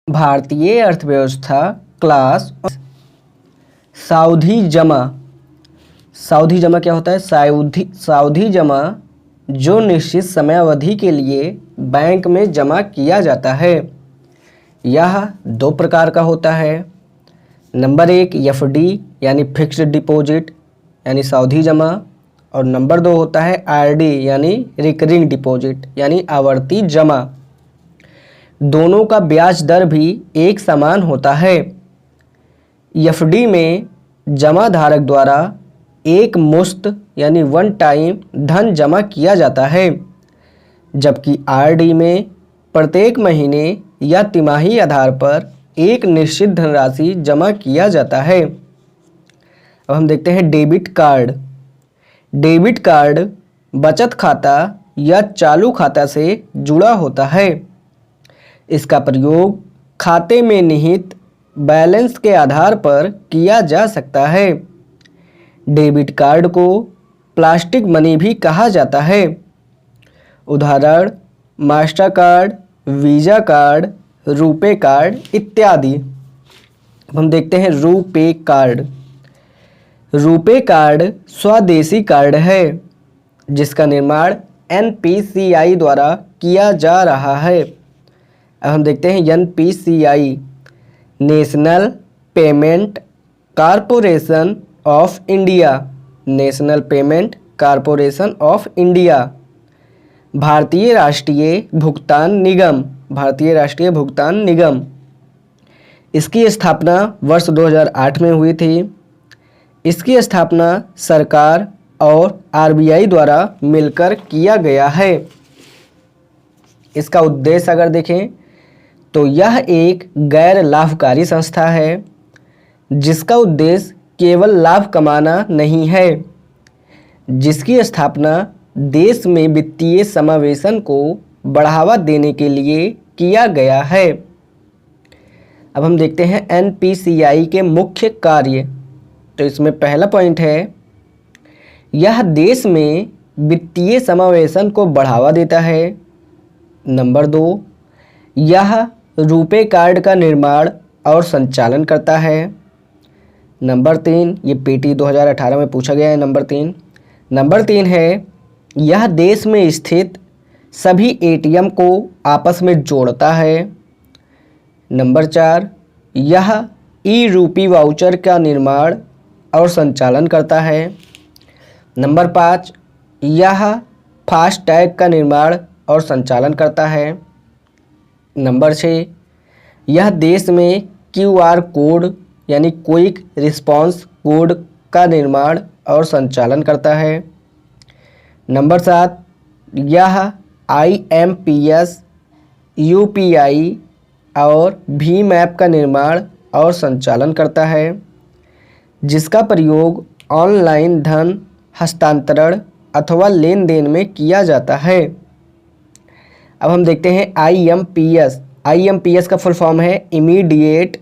भारतीय अर्थव्यवस्था क्लास। सावधि जमा। सावधि जमा क्या होता है? सावधि जमा जो निश्चित समयावधि के लिए बैंक में जमा किया जाता है। यह दो प्रकार का होता है। नंबर 1 एफडी यानी फिक्स्ड डिपॉजिट यानी सावधि जमा, और नंबर 2 होता है आरडी यानी रिकरिंग डिपॉजिट यानी आवर्ती जमा। दोनों का ब्याज दर भी एक समान होता है। एफडी में जमा धारक द्वारा एक मुश्त यानी वन टाइम धन जमा किया जाता है, जबकि आरडी में प्रत्येक महीने या तिमाही आधार पर एक निश्चित धनराशि जमा किया जाता है। अब हम देखते हैं डेबिट कार्ड। डेबिट कार्ड बचत खाता या चालू खाता से जुड़ा होता है। इसका प्रयोग खाते में निहित बैलेंस के आधार पर किया जा सकता है। डेबिट कार्ड को प्लास्टिक मनी भी कहा जाता है। उदाहरण master card, visa card, RuPay card इत्यादि। हम देखते हैं रुपे कार्ड। रुपे कार्ड स्वदेशी कार्ड है जिसका निर्माण एनपीसीआई द्वारा किया जा रहा है। अब हम देखते हैं NPCI, national payment corporation of India. National payment corporation of India. भारतीय राष्ट्रीय भुगतान निगम। भारतीय राष्ट्रीय भुगतान निगम। इसकी स्थापना वर्ष 2008 में हुई थी। इसकी स्थापना सरकार और आरबीआई द्वारा मिलकर किया गया है। इसका उद्देश्य अगर देखें तो यह एक गैर लाभकारी संस्था है जिसका उद्देश्य केवल लाभ कमाना नहीं है, जिसकी स्थापना देश में वित्तीय समावेशन को बढ़ावा देने के लिए किया गया है। अब हम देखते हैं एनपीसीआई के मुख्य कार्य। तो इसमें पहला पॉइंट है, यह देश में वित्तीय समावेशन को बढ़ावा देता है। नंबर 2, यह रुपे कार्ड का निर्माण और संचालन करता है। नंबर 3, ये पीटी 2018 में पूछा गया है। नंबर 3 है, यह देश में स्थित सभी एटीएम को आपस में जोड़ता है। नंबर 4, यह ई रूपी वाउचर का निर्माण और संचालन करता है। नंबर 5, यह फास्टैग का निर्माण और संचालन करता है। नंबर 6, यह देश में क्यूआर कोड यानी क्विक रिस्पांस कोड का निर्माण और संचालन करता है। नंबर 7, यह आईएमपीएस, यूपीआई और भीम ऐप का निर्माण और संचालन करता है, जिसका प्रयोग ऑनलाइन धन हस्तांतरण अथवा लेन देन में किया जाता है। अब हम देखते हैं आईएमपीएस। आईएमपीएस का फुल फॉर्म है immediate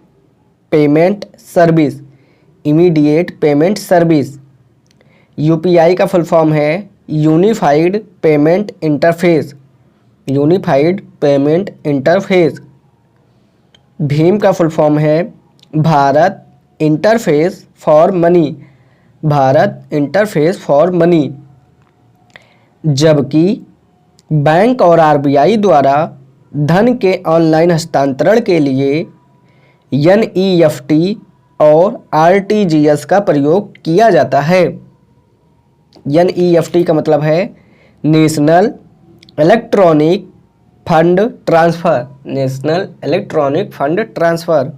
payment service. Immediate payment service. UPI का फुल फॉर्म है unified payment interface. Unified payment interface. Bhim का फुल फॉर्म है Bharat interface for money. Bharat interface for money. जबकि बैंक और आरबीआई द्वारा धन के ऑनलाइन हस्तांतरण के लिए एनईएफटी और आरटीजीएस का प्रयोग किया जाता है। एनईएफटी का मतलब है national electronic fund transfer. National electronic fund transfer.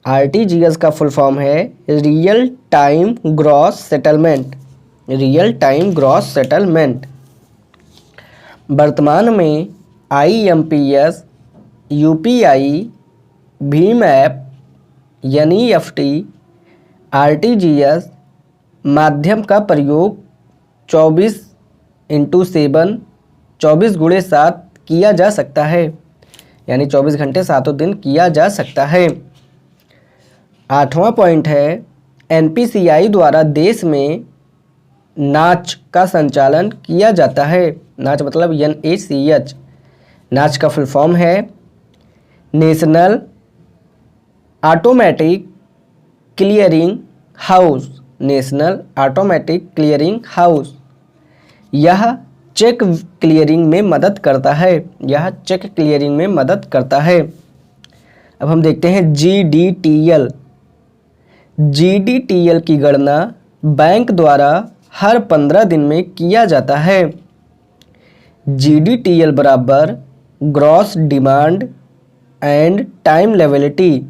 RTGS का फुल फॉर्म है real time gross settlement. Real time gross settlement. वर्तमान में IMPS, UPI, Bhim app, NEFT, RTGS माध्यम का प्रयोग 24/7 24x7 किया जा सकता है, यानी 24 घंटे 7 दिन किया जा सकता है। 8वां पॉइंट है, एनपीसीआई द्वारा देश में नाच का संचालन किया जाता है। नाच मतलब NACH। नाच का फुल फॉर्म है national automatic clearing house, national automatic clearing house, यह चेक क्लियरिंग में मदद करता है, यह चेक क्लियरिंग में मदद करता है। अब हम देखते हैं GDTL। GDTL की गणना बैंक द्वारा हर 15 दिन में किया जाता है। GDTL बराबर gross demand and time liability,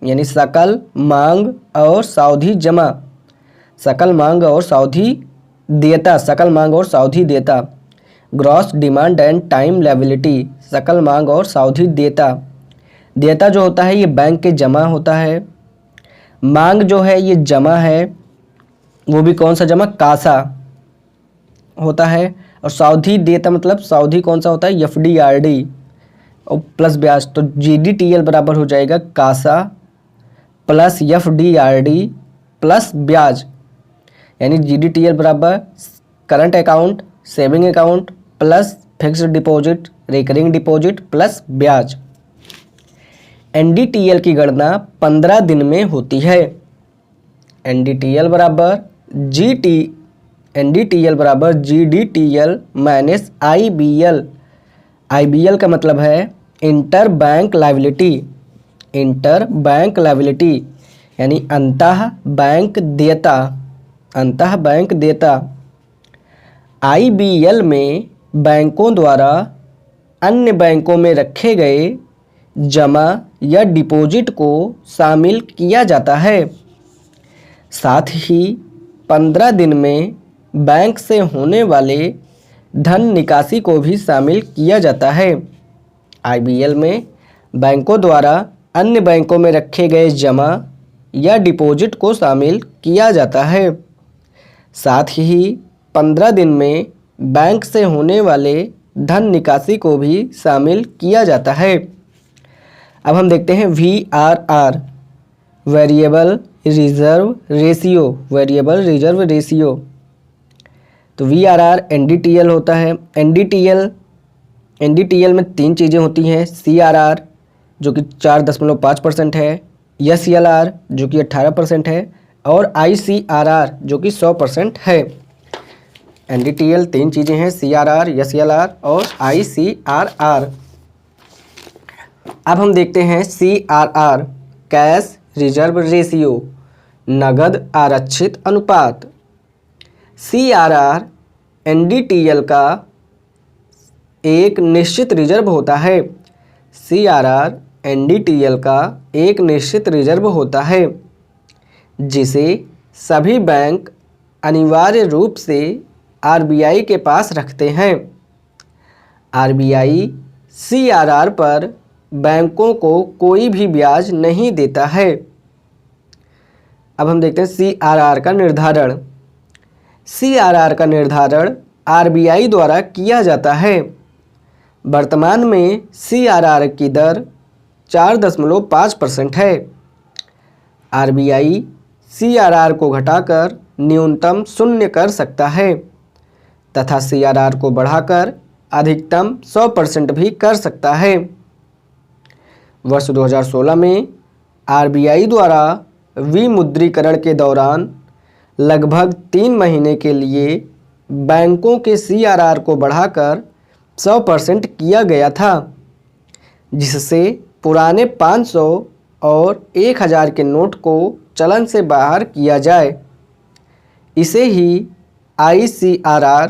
यानी सकल मांग और सावधि जमा, सकल मांग और सावधि देयता, सकल मांग और सावधि देयता, gross demand and time liability, सकल मांग और सावधि देयता। देयता जो होता है ये बैंक के जमा होता है, मांग जो है ये जमा है, वो भी कौन सा जमा, कासा होता है, और सावधि देयता मतलब सावधि कौन सा होता है, FD/RD और प्लस ब्याज। तो GDTL बराबर हो जाएगा कासा प्लस FD/RD प्लस ब्याज, यानी GDTL बराबर current account, saving account plus fixed deposit, recurring deposit plus ब्याज। NDTL की गणना 15 दिन में होती है। NDTL बराबर GDTL माइनस IBL। IBL का मतलब है inter bank liability, inter bank liability यानी अंतः बैंक देयता, अंतः बैंक देयता। IBL में बैंकों द्वारा अन्य बैंकों में रखे गए जमा या डिपॉजिट को शामिल किया जाता है। साथ ही 15 दिन में बैंक से होने वाले धन निकासी को भी शामिल किया जाता है। IBL में बैंकों द्वारा अन्य बैंकों में रखे गए जमा या डिपॉजिट को शामिल किया जाता है। साथ ही 15 दिन में बैंक से होने वाले धन निकासी को भी शामिल किया जाता है। अब हम देखते हैं VRR, variable reserve ratio, variable reserve ratio. तो VRR NDTL होता है। NDTL में 3 चीज़ें होती हैं, CRR जो कि 4.5% है, SLR जो कि 18% है और ICRR जो कि 100% है। NDTL 3 चीज़ें हैं, CRR, SLR और ICRR। अब हम देखते हैं CRR, कैश रिजर्व रेशियो, नगद आरक्षित अनुपात। CRR NDTL का एक निश्चित रिजर्व होता है। CRR NDTL का एक निश्चित रिजर्व होता है जिसे सभी बैंक अनिवार्य रूप से RBI के पास रखते हैं। RBI CRR पर बैंकों को कोई भी ब्याज नहीं देता है। अब हम देखते हैं CRR का निर्धारण। CRR का निर्धारण RBI द्वारा किया जाता है। वर्तमान में CRR की दर 4.5% है। RBI CRR को घटाकर न्यूनतम 0 कर सकता है तथा CRR को बढ़ाकर अधिकतम 100% भी कर सकता है। वर्ष 2016 में RBI द्वारा विमुद्रीकरण के दौरान लगभग 3 महीने के लिए बैंकों के CRR को बढ़ाकर 100% किया गया था, जिससे पुराने 500 और 1000 के नोट को चलन से बाहर किया जाए। इसे ही ICRR,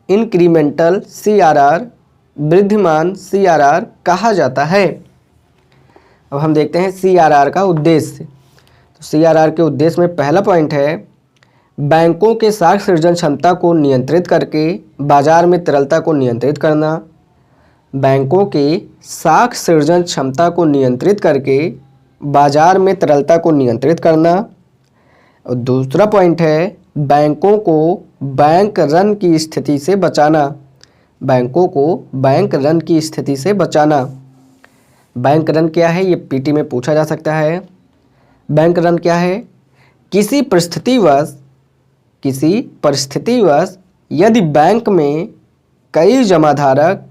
incremental CRR, Wriddhiman CRR कहा जाता है। अब हम देखते हैं CRR का उद्देश्य। तो CRR के उद्देश्य में पहला पॉइंट है बैंकों के साख सृजन क्षमता को नियंत्रित करके बाजार में तरलता को नियंत्रित करना। बैंकों के साख सृजन क्षमता को नियंत्रित करके बाजार में तरलता को नियंत्रित करना। और दूसरा पॉइंट है बैंकों को बैंक रन की स्थिति से बचाना, बैंकों को बैंक रन की स्थिति से बचाना। बैंक रन क्या है, ये पीटी में पूछा जा सकता है। बैंक रन क्या है, किसी परिस्थितिवश यदि बैंक में कई जमाधारक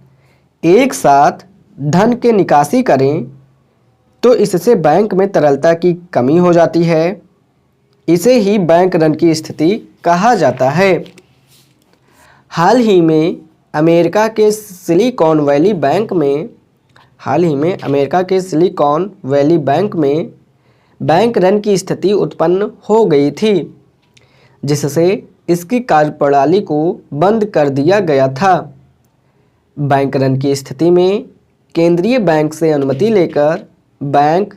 एक साथ धन के निकासी करें तो इससे बैंक में तरलता की कमी हो जाती है। इसे ही बैंक रन की स्थिति कहा जाता है। हाल ही में अमेरिका के सिलिकॉन वैली बैंक में बैंक रन की स्थिति उत्पन्न हो गई थी, जिससे इसकी कार्यप्रणाली को बंद कर दिया गया था। बैंक रन की स्थिति में केंद्रीय बैंक से अनुमति लेकर बैंक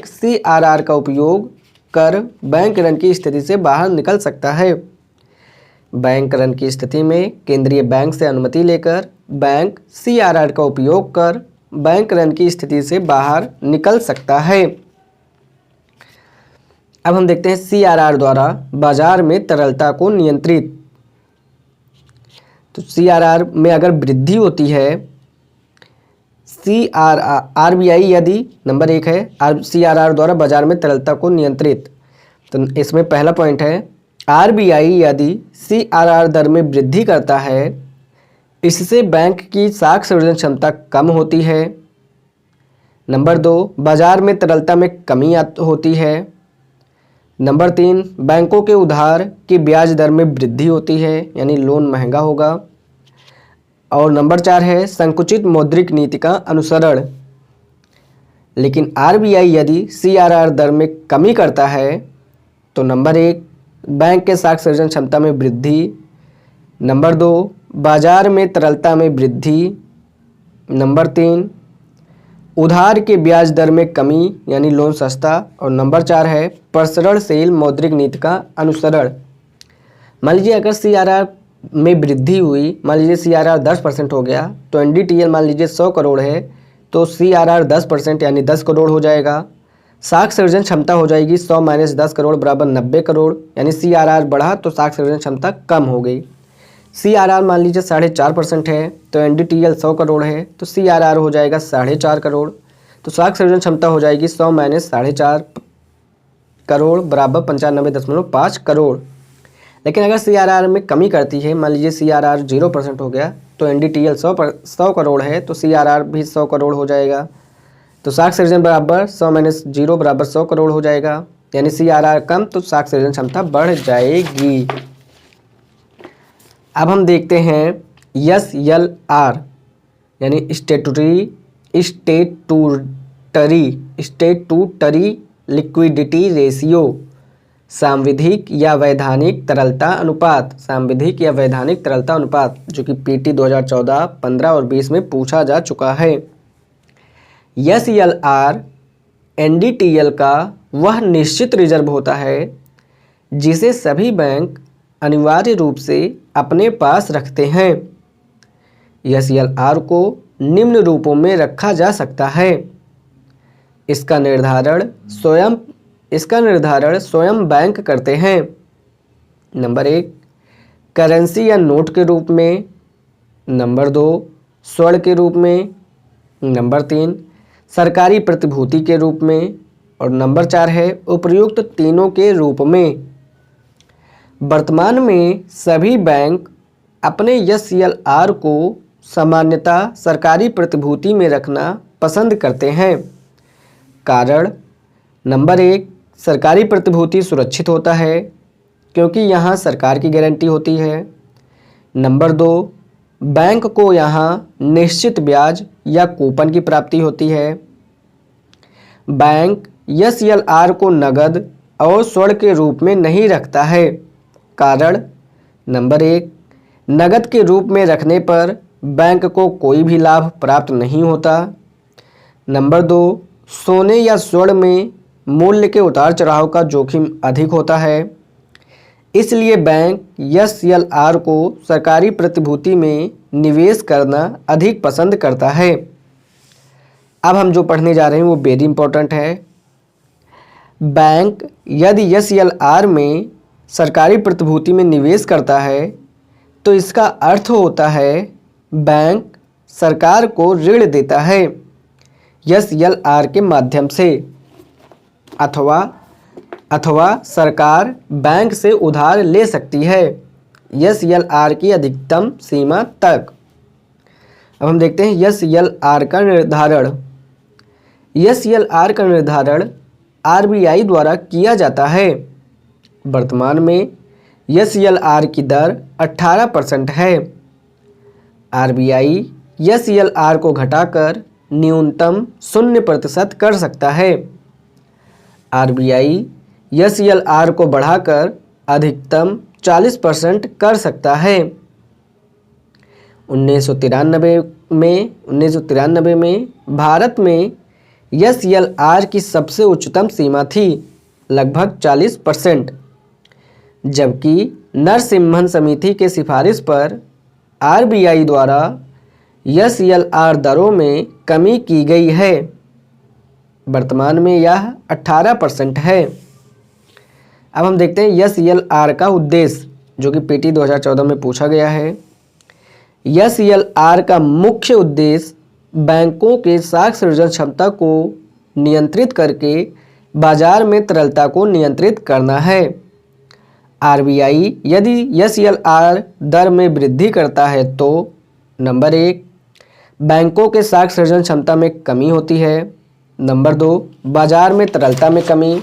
सीआरआर का उपयोग कर बैंक रन की स्थिति से बाहर निकल सकता है। बैंक रन की स्थिति में केंद्रीय बैंक से अनुमति लेकर बैंक सीआरआर का उपयोग कर बैंक रन की स्थिति से बाहर निकल सकता है। अब हम देखते हैं सीआरआर द्वारा बाजार में तरलता को नियंत्रित। तो सीआरआर में अगर वृद्धि होती है, आरबीआई यदि नंबर 1 है सीआरआर द्वारा बाजार में तरलता को नियंत्रित, तो इसमें पहला पॉइंट है आरबीआई यदि सीआरआर दर में वृद्धि करता है, इससे बैंक की साख सृजन क्षमता कम होती है। नंबर 2, बाजार में तरलता में कमी होती है। नंबर 3, बैंकों के उधार की ब्याज दर में वृद्धि होती है, यानी लोन महंगा होगा। और नंबर 4 है संकुचित मौद्रिक नीति का अनुसरण। लेकिन आरबीआई यदि सीआरआर दर में कमी करता है, तो नंबर 1, बैंक के साख सृजन क्षमता में वृद्धि। नंबर 2, बाजार में तरलता में वृद्धि। नंबर 3, उधार के ब्याज दर में कमी, यानी लोन सस्ता। और नंबर 4 है प्रसरणशील मौद्रिक नीति का अनुसरण। मान लीजिए अगर सीआरआर में वृद्धि हुई, मान लीजिए सीआरआर 10% हो गया, तो एनडीटीएल मान लीजिए 100 करोड़ है, तो सीआरआर 10% यानी 10 करोड़ हो जाएगा। साख सृजन क्षमता हो जाएगी 100 - 10 करोड़ बराबर 90 करोड़, यानी सीआरआर बढ़ा तो साख सृजन क्षमता कम हो गई। सीआरआर मान लीजिए 4.5% है, तो एनडीटीएल 100 करोड़ है, तो सीआरआर हो जाएगा 4.5 करोड़। तो साख सृजन क्षमता हो जाएगी 100 - 4.5 करोड़ बराबर 95.5 करोड़। लेकिन अगर सीआरआर में कमी करती है, मान लीजिए सीआरआर 0% हो गया, तो एनडीटीएल 100 करोड़ है, तो सीआरआर भी 100 करोड़ हो जाएगा। तो साख सृजन बराबर 100 - 0 बराबर 100 करोड़ हो जाएगा, यानी सीआरआर कम तो साख सृजन क्षमता बढ़ जाएगी। अब हम देखते हैं एसएलआर यानी स्टेटूटरी लिक्विडिटी रेशियो, सांविधिक या वैधानिक तरलता अनुपात, जो कि पीटी 2014, 15 और 20 में पूछा जा चुका है। एसएलआर एनडीटीएल का वह निश्चित रिजर्व होता है जिसे सभी बैंक अनिवार्य रूप से अपने पास रखते हैं। एसएलआर को निम्न रूपों में रखा जा सकता है। इसका निर्धारण स्वयं बैंक करते हैं। नंबर 1, करेंसी या नोट के रूप में। नंबर 2, स्वर्ण के रूप में। नंबर 3, सरकारी प्रतिभूति के रूप में। और नंबर 4 है उपर्युक्त तीनों के रूप में। वर्तमान में सभी बैंक अपने एसएलआर को सामान्यतः सरकारी प्रतिभूति में रखना पसंद करते हैं। कारण, नंबर 1, सरकारी प्रतिभूति सुरक्षित होता है क्योंकि यहाँ सरकार की गारंटी होती है। नंबर 2, बैंक को यहाँ निश्चित ब्याज या कूपन की प्राप्ति होती है। बैंक एसएलआर को नगद और स्वर्ण के रूप में नहीं रखता है। कारण, नंबर 1, नगद के रूप में रखने पर बैंक को कोई भी लाभ प्राप्त नहीं होता। नंबर 2, सोने या स्वर्ण में मूल्य के उतार चढ़ाव का जोखिम अधिक होता है, इसलिए बैंक एसएलआर को सरकारी प्रतिभूति में निवेश करना अधिक पसंद करता है। अब हम जो पढ़ने जा रहे हैं वो वेरी इंपॉर्टेंट है। बैंक यदि एसएलआर में सरकारी प्रतिभूति में निवेश करता है तो इसका अर्थ होता है बैंक सरकार को ऋण देता है एसएलआर के माध्यम से, अथवा सरकार बैंक से उधार ले सकती है एसएलआर की अधिकतम सीमा तक। अब हम देखते हैं एसएलआर का निर्धारण। SLR का निर्धारण RBI द्वारा किया जाता है। वर्तमान में SLR की दर 18% है। RBI SLR को घटाकर न्यूनतम 0% कर सकता है। RBI SLR को बढ़ाकर अधिकतम 40% कर सकता है। 1993 में भारत में SLR की सबसे उच्चतम सीमा थी लगभग 40%, जबकि नरसिम्हन समिति के सिफारिश पर RBI द्वारा SLR दरों में कमी की गई है। वर्तमान में यह 18% है। अब हम देखते हैं SLR का उद्देश्य, जो कि PT 2014 में पूछा गया है। SLR का मुख्य उद्देश्य बैंकों के साख सृजन क्षमता को नियंत्रित करके बाजार में तरलता को नियंत्रित करना है। RBI यदि SLR दर में वृद्धि करता है तो नंबर 1, बैंकों के साख सृजन क्षमता में कमी होती है। नंबर 2, बाजार में तरलता में कमी।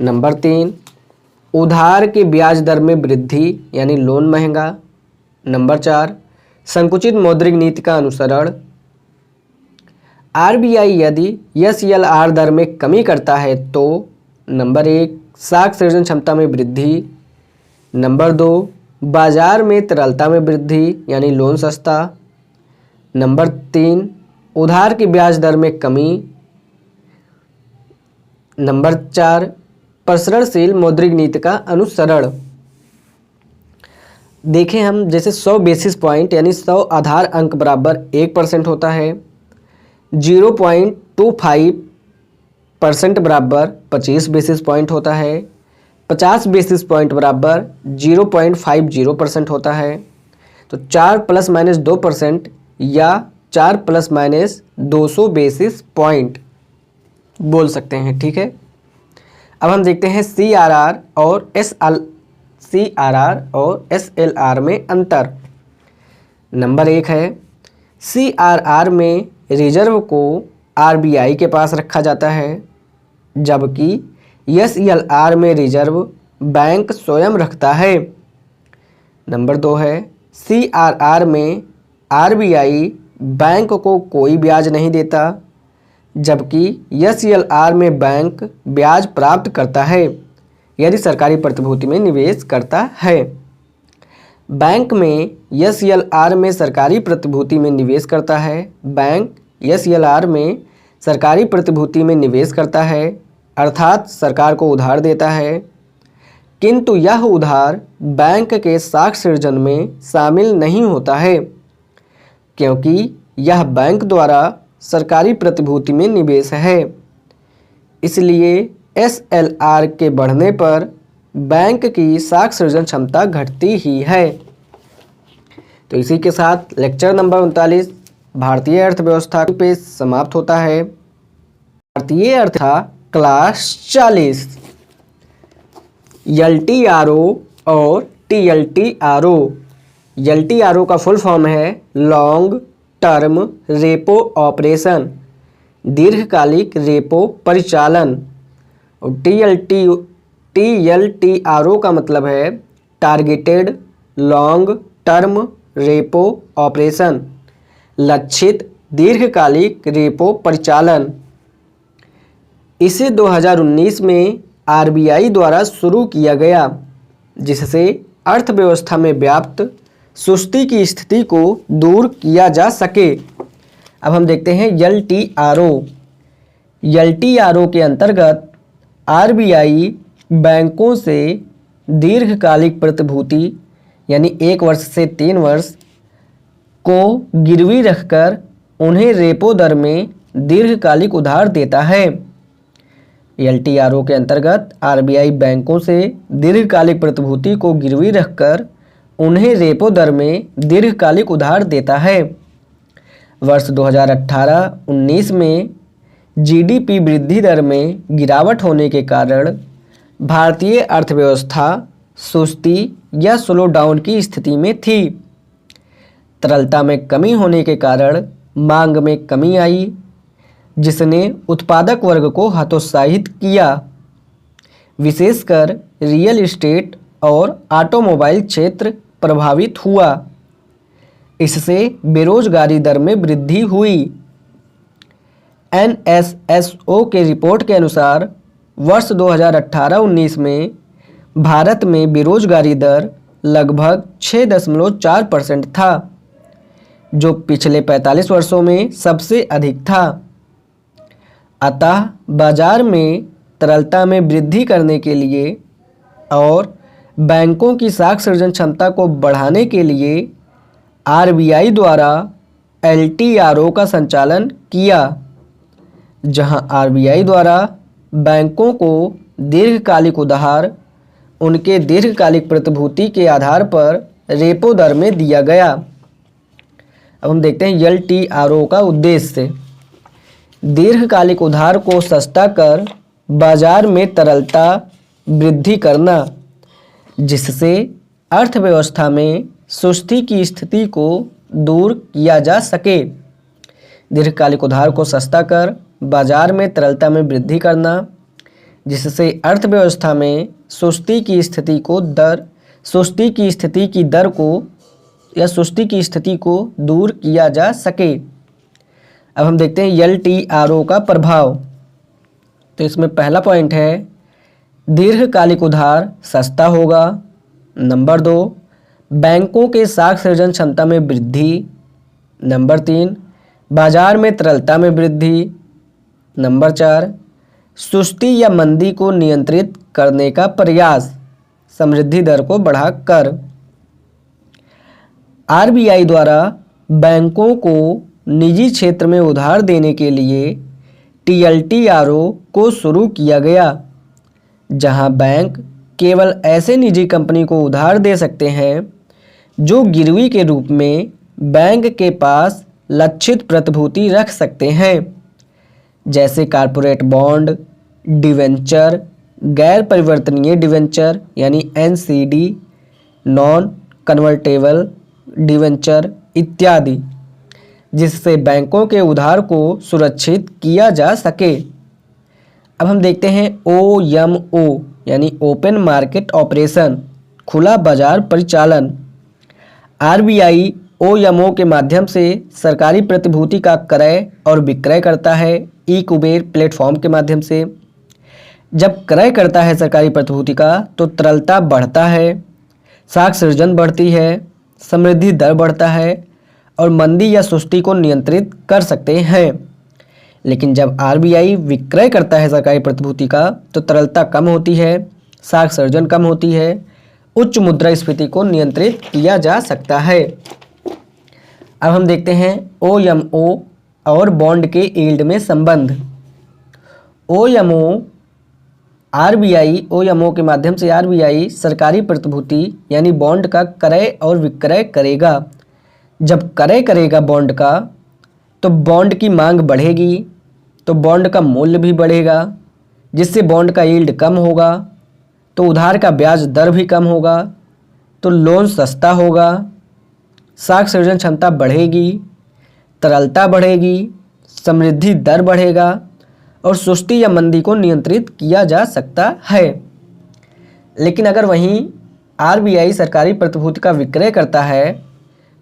नंबर 3, उधार के ब्याज दर में वृद्धि यानी लोन महंगा। नंबर 4, संकुचित मौद्रिक नीति का अनुसरण। RBI यदि SLR दर में कमी करता है तो नंबर 1, साख सृजन क्षमता में वृद्धि। नंबर 2, बाजार में तरलता में वृद्धि यानी लोन सस्ता। नंबर 3, उधार की ब्याज दर में कमी। नंबर 4, प्रसरणशील मौद्रिक नीति का अनुसरण। देखें हम, जैसे 100 बेसिस पॉइंट यानी 100 आधार अंक बराबर 1% होता है। 0.25% बराबर 25 बेसिस पॉइंट होता है। 50 बेसिस पॉइंट बराबर 0.50% होता है। तो 4 ± 2% या 4 ± 200 बेसिस पॉइंट बोल सकते हैं। ठीक है, अब हम देखते हैं CRR और SLR में अंतर। नंबर 1 है, CRR में रिजर्व को RBI के पास रखा जाता है, जबकि SLR में रिजर्व बैंक स्वयं रखता है। नंबर 2 है, CRR में RBI बैंक को कोई ब्याज नहीं देता, जबकि SLR में बैंक ब्याज प्राप्त करता है यदि सरकारी प्रतिभूति में निवेश करता है। बैंक में SLR में सरकारी प्रतिभूति में निवेश करता है। बैंक SLR में सरकारी प्रतिभूति में निवेश करता है, अर्थात सरकार को उधार देता है, किंतु यह उधार बैंक के साख सृजन में शामिल नहीं होता है, क्योंकि यह बैंक द्वारा सरकारी प्रतिभूति में निवेश है। इसलिए SLR के बढ़ने पर बैंक की साख सृजन क्षमता घटती ही है। तो इसी के साथ लेक्चर नंबर 39 भारतीय अर्थव्यवस्था पे समाप्त होता है। भारतीय अर्थव्यवस्था क्लास 40। LTRO और TLTRO। LTRO का फुल फॉर्म है लॉन्ग टर्म रेपो ऑपरेशन, दीर्घकालिक रेपो परिचालन। और TLTRO का मतलब है targeted long term repo operation, लक्षित दीर्घकालिक रेपो परिचालन। इसे 2019 में RBI द्वारा शुरू किया गया, जिससे अर्थव्यवस्था में व्याप्त सुस्ती की स्थिति को दूर किया जा सके। अब हम देखते हैं LTRO। LTRO के अंतर्गत RBI बैंकों से दीर्घकालिक प्रतिभूति यानी 1 वर्ष से 3 वर्ष को गिरवी रखकर उन्हें रेपो दर में दीर्घकालिक उधार देता है। LTRO के अंतर्गत RBI बैंकों से दीर्घकालिक प्रतिभूति को गिरवी रखकर उन्हें रेपो दर में दीर्घकालिक उधार देता है। वर्ष 2018-19 में GDP वृद्धि दर में गिरावट होने के कारण भारतीय अर्थव्यवस्था सुस्ती या स्लो डाउन की स्थिति में थी। तरलता में कमी होने के कारण मांग में कमी आई। जिसने उत्पादक वर्ग को हतोत्साहित किया। विशेषकर रियल एस्टेट और ऑटोमोबाइल क्षेत्र प्रभावित हुआ। इससे बेरोजगारी दर में वृद्धि हुई। NSSO के रिपोर्ट के अनुसार वर्ष 2018-19 में भारत में बेरोजगारी दर लगभग 6.4% था, जो पिछले 45 वर्षों में सबसे अधिक था। अतः बाजार में तरलता में वृद्धि करने के लिए और बैंकों की साख सृजन क्षमता को बढ़ाने के लिए RBI द्वारा LTRO का संचालन किया, जहां RBI द्वारा बैंकों को दीर्घकालिक उधार उनके दीर्घकालिक प्रतिभूति के आधार पर रेपो दर में दिया गया। अब हम देखते हैं LTRO का उद्देश्य दीर्घकालिक उधार को सस्ता कर बाजार में तरलता वृद्धि करना, जिससे अर्थव्यवस्था में सुस्ती की स्थिति को दूर किया जा सके। दीर्घकालिक उधार को सस्ता कर बाजार में तरलता में वृद्धि करना, जिससे अर्थव्यवस्था में सुस्ती की स्थिति को दूर किया जा सके। अब हम देखते हैं LTRO का प्रभाव। तो इसमें पहला पॉइंट है दीर्घकालिक उधार सस्ता होगा। नंबर 2, बैंकों के साख सृजन क्षमता में वृद्धि। नंबर 3, बाजार में तरलता में वृद्धि। नंबर 4, सुस्ती या मंदी को नियंत्रित करने का प्रयास समृद्धि दर को बढ़ाकर। RBI द्वारा बैंकों को निजी क्षेत्र में उधार देने के लिए TLTRO को शुरू किया गया, जहां बैंक केवल ऐसे निजी कंपनी को उधार दे सकते हैं जो गिरवी के रूप में बैंक के पास लक्षित प्रतिभूति रख सकते हैं, जैसे कॉर्पोरेट बॉन्ड, डिवेंचर, गैर परिवर्तनीय डिवेंचर यानी NCD, नॉन कन्वर्टेबल डिवेंचर इत्यादि, जिससे बैंकों के उधार को सुरक्षित किया जा सके। अब हम देखते हैं OMO यानी ओपन मार्केट ऑपरेशन, खुला बाजार परिचालन। RBI OMO के माध्यम से सरकारी प्रतिभूति का क्रय और विक्रय करता है ई-कुबेर प्लेटफॉर्म के माध्यम से। जब क्रय करता है सरकारी प्रतिभूति का तो तरलता बढ़ता है, साख सृजन बढ़ती है, समृद्धि दर बढ़ता है और मंदी या सुस्ती को नियंत्रित कर सकते हैं। लेकिन जब RBI विक्रय करता है सरकारी प्रतिभूति का तो तरलता कम होती है, साख सृजन कम होती है, उच्च मुद्रास्फीति को नियंत्रित किया जा सकता है। अब हम देखते हैं OMO और बॉन्ड के यील्ड में संबंध। OMO के माध्यम से RBI सरकारी प्रतिभूति यानी बॉन्ड का क्रय और विक्रय करेगा। जब क्रय करेगा बॉन्ड का तो बॉन्ड की मांग बढ़ेगी, तो बॉन्ड का मूल्य भी बढ़ेगा, जिससे बॉन्ड का यील्ड कम होगा, तो उधार का ब्याज दर भी कम होगा, तो लोन सस्ता होगा, साख सृजन क्षमता बढ़ेगी, तरलता बढ़ेगी, समृद्धि दर बढ़ेगा और सुस्ती या मंदी को नियंत्रित किया जा सकता है। लेकिन अगर वहीं RBI सरकारी प्रतिभूति का विक्रय करता है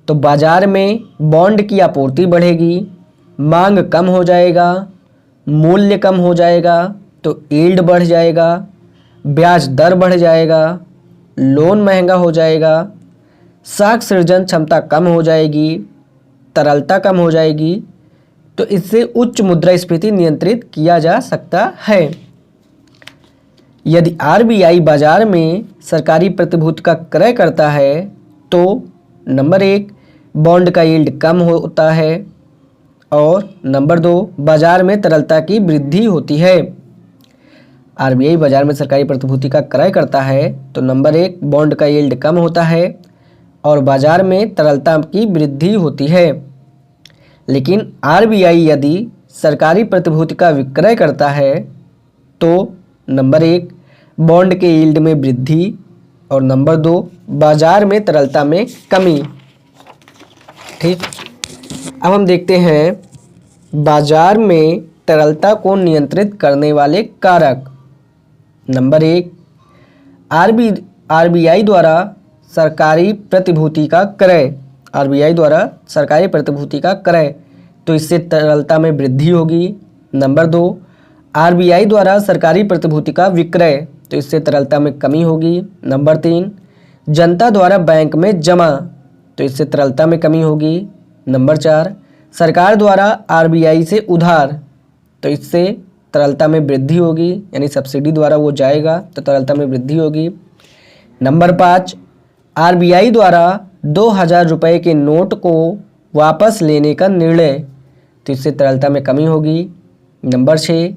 तो बाजार में बॉन्ड की आपूर्ति बढ़ेगी, मांग कम हो जाएगा, मूल्य कम हो जाएगा, तो यील्ड बढ़ जाएगा, ब्याज दर बढ़ जाएगा, लोन महंगा हो जाएगा, साख सृजन क्षमता कम हो जाएगी, तरलता कम हो जाएगी, तो इससे उच्च मुद्रास्फीति नियंत्रित किया जा सकता है। यदि RBI बाजार में सरकारी प्रतिभूति का क्रय करता है तो नंबर 1, बॉन्ड का यील्ड कम होता है और नंबर 2, बाजार में तरलता की वृद्धि होती है। RBI बाजार में सरकारी प्रतिभूति का क्रय करता है तो नंबर 1, बॉन्ड का यील्ड कम होता है और बाजार में तरलता की वृद्धि होती है। लेकिन RBI यदि सरकारी प्रतिभूति का विक्रय करता है तो नंबर 1, बॉन्ड के यील्ड में वृद्धि और नंबर 2, बाजार में तरलता में कमी। ठीक, अब हम देखते हैं बाजार में तरलता को नियंत्रित करने वाले कारक। नंबर 1, आरबीआई द्वारा सरकारी प्रतिभूति का क्रय। आरबीआई द्वारा सरकारी प्रतिभूति का क्रय, तो इससे तरलता में वृद्धि होगी। नंबर 2, आरबीआई द्वारा सरकारी प्रतिभूति का विक्रय, तो इससे तरलता में कमी होगी। नंबर 3, जनता द्वारा बैंक में जमा, तो इससे तरलता में कमी होगी। नंबर 4, सरकार द्वारा आरबीआई से उधार, तो इससे तरलता में वृद्धि होगी, यानी सब्सिडी द्वारा वो जाएगा तो तरलता में वृद्धि होगी। नंबर 5, आरबीआई द्वारा 2000 रुपये के नोट को वापस लेने का निर्णय, तो इससे तरलता में कमी होगी। नंबर 6,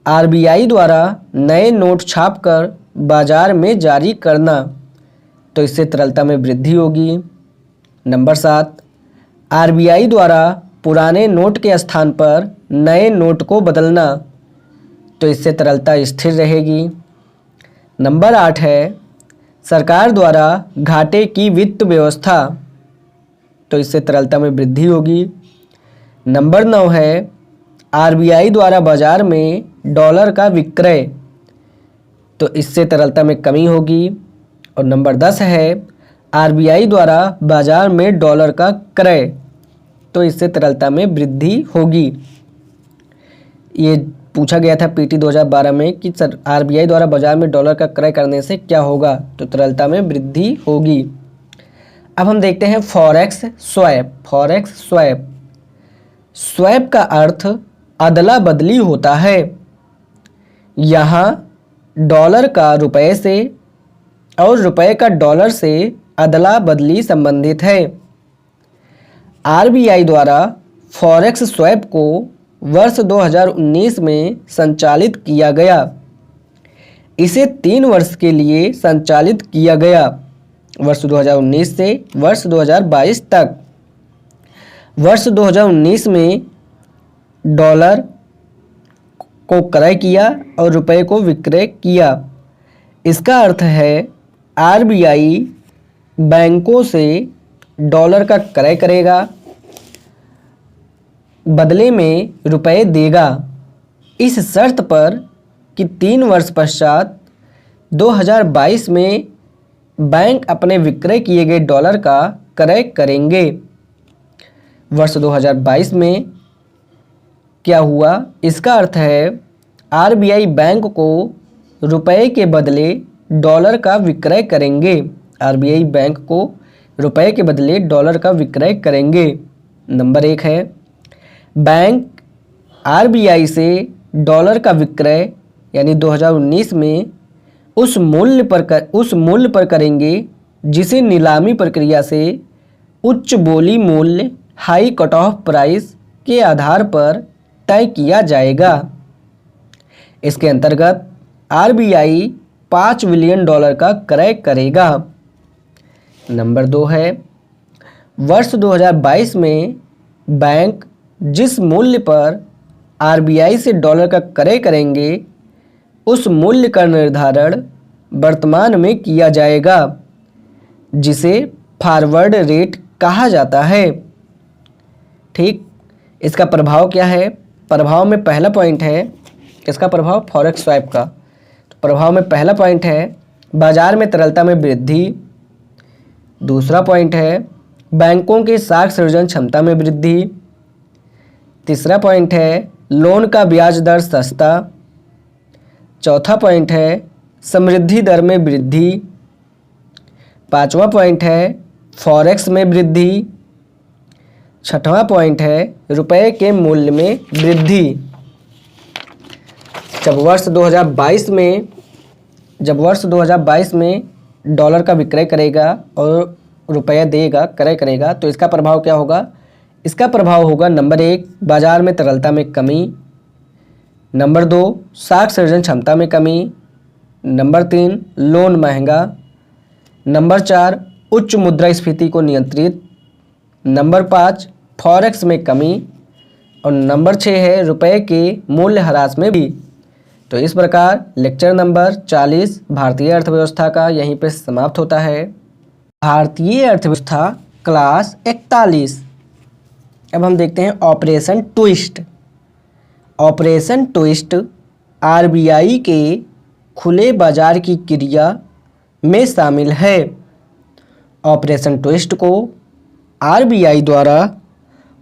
आरबीआई द्वारा नए नोट छापकर बाजार में जारी करना, तो इससे तरलता में वृद्धि होगी। नंबर 7, आरबीआई द्वारा पुराने नोट के स्थान पर नए नोट को बदलना, तो इससे तरलता स्थिर रहेगी। नंबर 8 है सरकार द्वारा घाटे की वित्त व्यवस्था, तो इससे तरलता में वृद्धि होगी। नंबर 9 है आरबीआई द्वारा बाजार में डॉलर का विक्रय, तो इससे तरलता में कमी होगी। और नंबर 10 है आरबीआई द्वारा बाजार में डॉलर का क्रय, तो इससे तरलता में वृद्धि होगी। ये पूछा गया था पीटी 2012 में कि आरबीआई द्वारा बाजार में डॉलर का क्रय करने से क्या होगा, तो तरलता में वृद्धि होगी। अब हम देखते हैं forex swap. Forex swap, swap का अर्थ अदला बदली होता है। यहाँ डॉलर का रुपए से और रुपए का डॉलर से अदला बदली संबंधित है। आरबीआई द्वारा फॉरेक्स स्वैप को वर्ष 2019 में संचालित किया गया। इसे 3 वर्ष के लिए संचालित किया गया, वर्ष 2019 से वर्ष 2022 तक। वर्ष 2019 में डॉलर को क्रय किया और रुपए को विक्रय किया। इसका अर्थ है आरबीआई बैंकों से डॉलर का क्रय करेगा, बदले में रुपए देगा, इस शर्त पर कि 3 वर्ष पश्चात 2022 में बैंक अपने विक्रय किए गए डॉलर का क्रय करेंगे। वर्ष 2022 में क्या हुआ, इसका अर्थ है आरबीआई बैंक को रुपए के बदले डॉलर का विक्रय करेंगे। आरबीआई बैंक को रुपए के बदले डॉलर का विक्रय करेंगे। नंबर 1 है बैंक आरबीआई से डॉलर का विक्रय यानी 2019 में उस मूल्य पर करेंगे जिसे नीलामी प्रक्रिया से उच्च बोली मूल्य हाई कट ऑफ प्राइस के आधार पर तय किया जाएगा। इसके अंतर्गत आरबीआई 5 बिलियन डॉलर का क्रय करेगा। नंबर 2 है वर्ष 2022 में बैंक जिस मूल्य पर आरबीआई से डॉलर का क्रय करेंगे उस मूल्य का निर्धारण वर्तमान में किया जाएगा, जिसे फॉरवर्ड रेट कहा जाता है। ठीक, इसका प्रभाव क्या है? प्रभाव में पहला पॉइंट है किसका प्रभाव? फॉरेक्स स्वैप का। तो प्रभाव में पहला पॉइंट है बाजार में तरलता में वृद्धि। दूसरा पॉइंट है बैंकों के साख सृजन क्षमता में वृद्धि। तीसरा पॉइंट है लोन का ब्याज दर सस्ता। चौथा पॉइंट है समृद्धि दर में वृद्धि। पांचवा पॉइंट है फॉरेक्स में वृद्धि। छठवां पॉइंट है रुपए के मूल्य में वृद्धि। जब वर्ष 2022 में डॉलर का विक्रय करेगा और रुपया देगा, क्रय करेगा, तो इसका प्रभाव क्या होगा? इसका प्रभाव होगा नंबर 1 बाजार में तरलता में कमी। नंबर 2 साख सृजन क्षमता में कमी। नंबर 3 लोन महंगा। नंबर 4 उच्च मुद्रास्फीति को नियंत्रित। नंबर 5 फॉरेक्स में कमी। और नंबर 6 है रुपए के मूल्य ह्रास में भी। तो इस प्रकार लेक्चर नंबर 40 भारतीय अर्थव्यवस्था का यहीं पर समाप्त होता है। भारतीय अर्थव्यवस्था क्लास 41। अब हम देखते हैं operation twist. Operation twist RBI के खुले बाजार की क्रिया में शामिल है। ऑपरेशन ट्विस्ट को आरबीआई द्वारा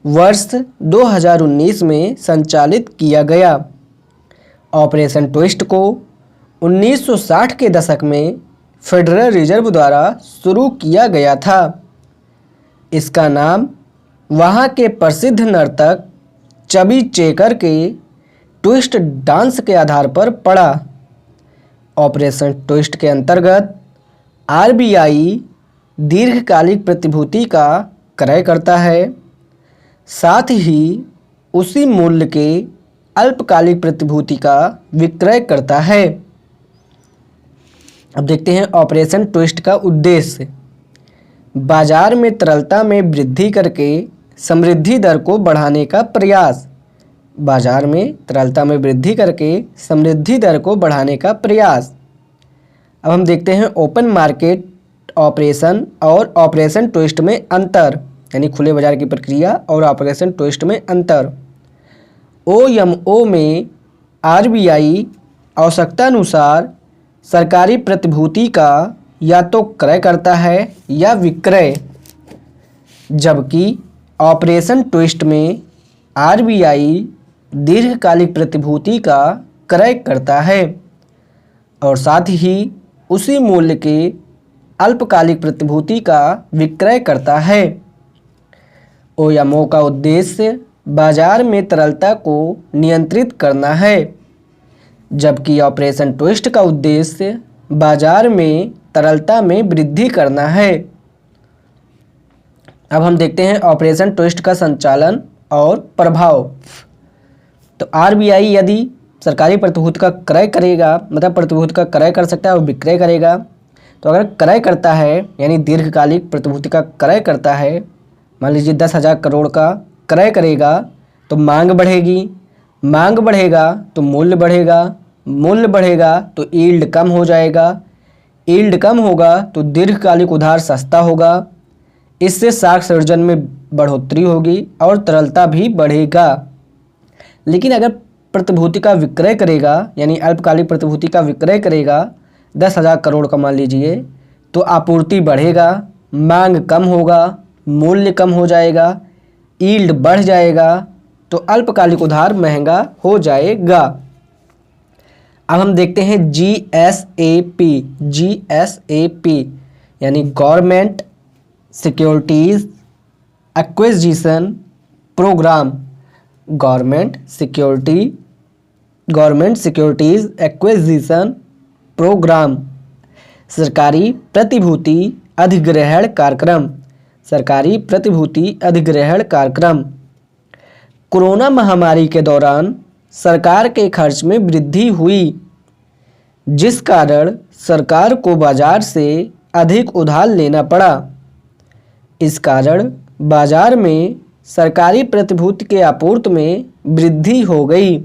वर्ष 2019 में संचालित किया गया। ऑपरेशन ट्विस्ट को 1960 के दशक में फेडरल रिजर्व द्वारा शुरू किया गया था। इसका नाम वहाँ के प्रसिद्ध नर्तक चबी चेकर के ट्विस्ट डांस के आधार पर पड़ा। ऑपरेशन ट्विस्ट के अंतर्गत आरबीआई दीर्घकालिक प्रतिभूति का क्रय करता है, साथ ही उसी मूल्य के अल्पकालिक प्रतिभूति का विक्रय करता है। अब देखते हैं ऑपरेशन ट्विस्ट का उद्देश्य। बाजार में तरलता में वृद्धि करके समृद्धि दर को बढ़ाने का प्रयास। बाजार में तरलता में वृद्धि करके समृद्धि दर को बढ़ाने का प्रयास। अब हम देखते हैं ओपन मार्केट ऑपरेशन और ऑपरेशन ट्विस्ट में अंतर, यानी खुले बाजार की प्रक्रिया और ऑपरेशन ट्विस्ट में अंतर। ओएमओ में आरबीआई आवश्यकतानुसार सरकारी प्रतिभूति का या तो क्रय करता है या विक्रय, जबकि ऑपरेशन ट्विस्ट में आरबीआई दीर्घकालिक प्रतिभूति का क्रय करता है और साथ ही उसी मूल्य के अल्पकालिक प्रतिभूति का विक्रय करता है। ओएमओ का उद्देश्य बाजार में तरलता को नियंत्रित करना है, जबकि ऑपरेशन ट्विस्ट का उद्देश्य बाजार में तरलता में वृद्धि करना है। अब हम देखते हैं ऑपरेशन ट्विस्ट का संचालन और प्रभाव। तो आरबीआई यदि सरकारी प्रतिभूति का क्रय करेगा, मतलब प्रतिभूति का क्रय कर सकता है और विक्रय करेगा। तो अगर क्रय करता है यानी दीर्घकालिक प्रतिभूति का क्रय करता है, मान लीजिए 10,000 करोड़ का क्रय करेगा, तो मांग बढ़ेगी, मांग बढ़ेगा तो मूल्य बढ़ेगा, मूल्य बढ़ेगा तो यील्ड कम हो जाएगा, यील्ड कम होगा तो दीर्घकालिक उधार सस्ता होगा। इससे साख सृजन में बढ़ोतरी होगी और तरलता भी बढ़ेगा। लेकिन अगर प्रतिभूति का विक्रय करेगा, यानी अल्पकालिक प्रतिभूति का विक्रय करेगा 10,000 करोड़ का मान लीजिए, तो आपूर्ति बढ़ेगा, मांग कम होगा, मूल्य कम हो जाएगा, यील्ड बढ़ जाएगा, तो अल्पकालिक उधार महंगा हो जाएगा। अब हम देखते हैं जीएसएपी। जीएसएपी यानी government securities acquisition programme. Government securities acquisition programme, सरकारी प्रतिभूति अधिग्रहण कार्यक्रम। सरकारी प्रतिभूति अधिग्रहण कार्यक्रम। कोरोना महामारी के दौरान सरकार के खर्च में वृद्धि हुई, जिस कारण सरकार को बाजार से अधिक उधार लेना पड़ा। इस कारण बाजार में सरकारी प्रतिभूति के आपूर्ति में वृद्धि हो गई,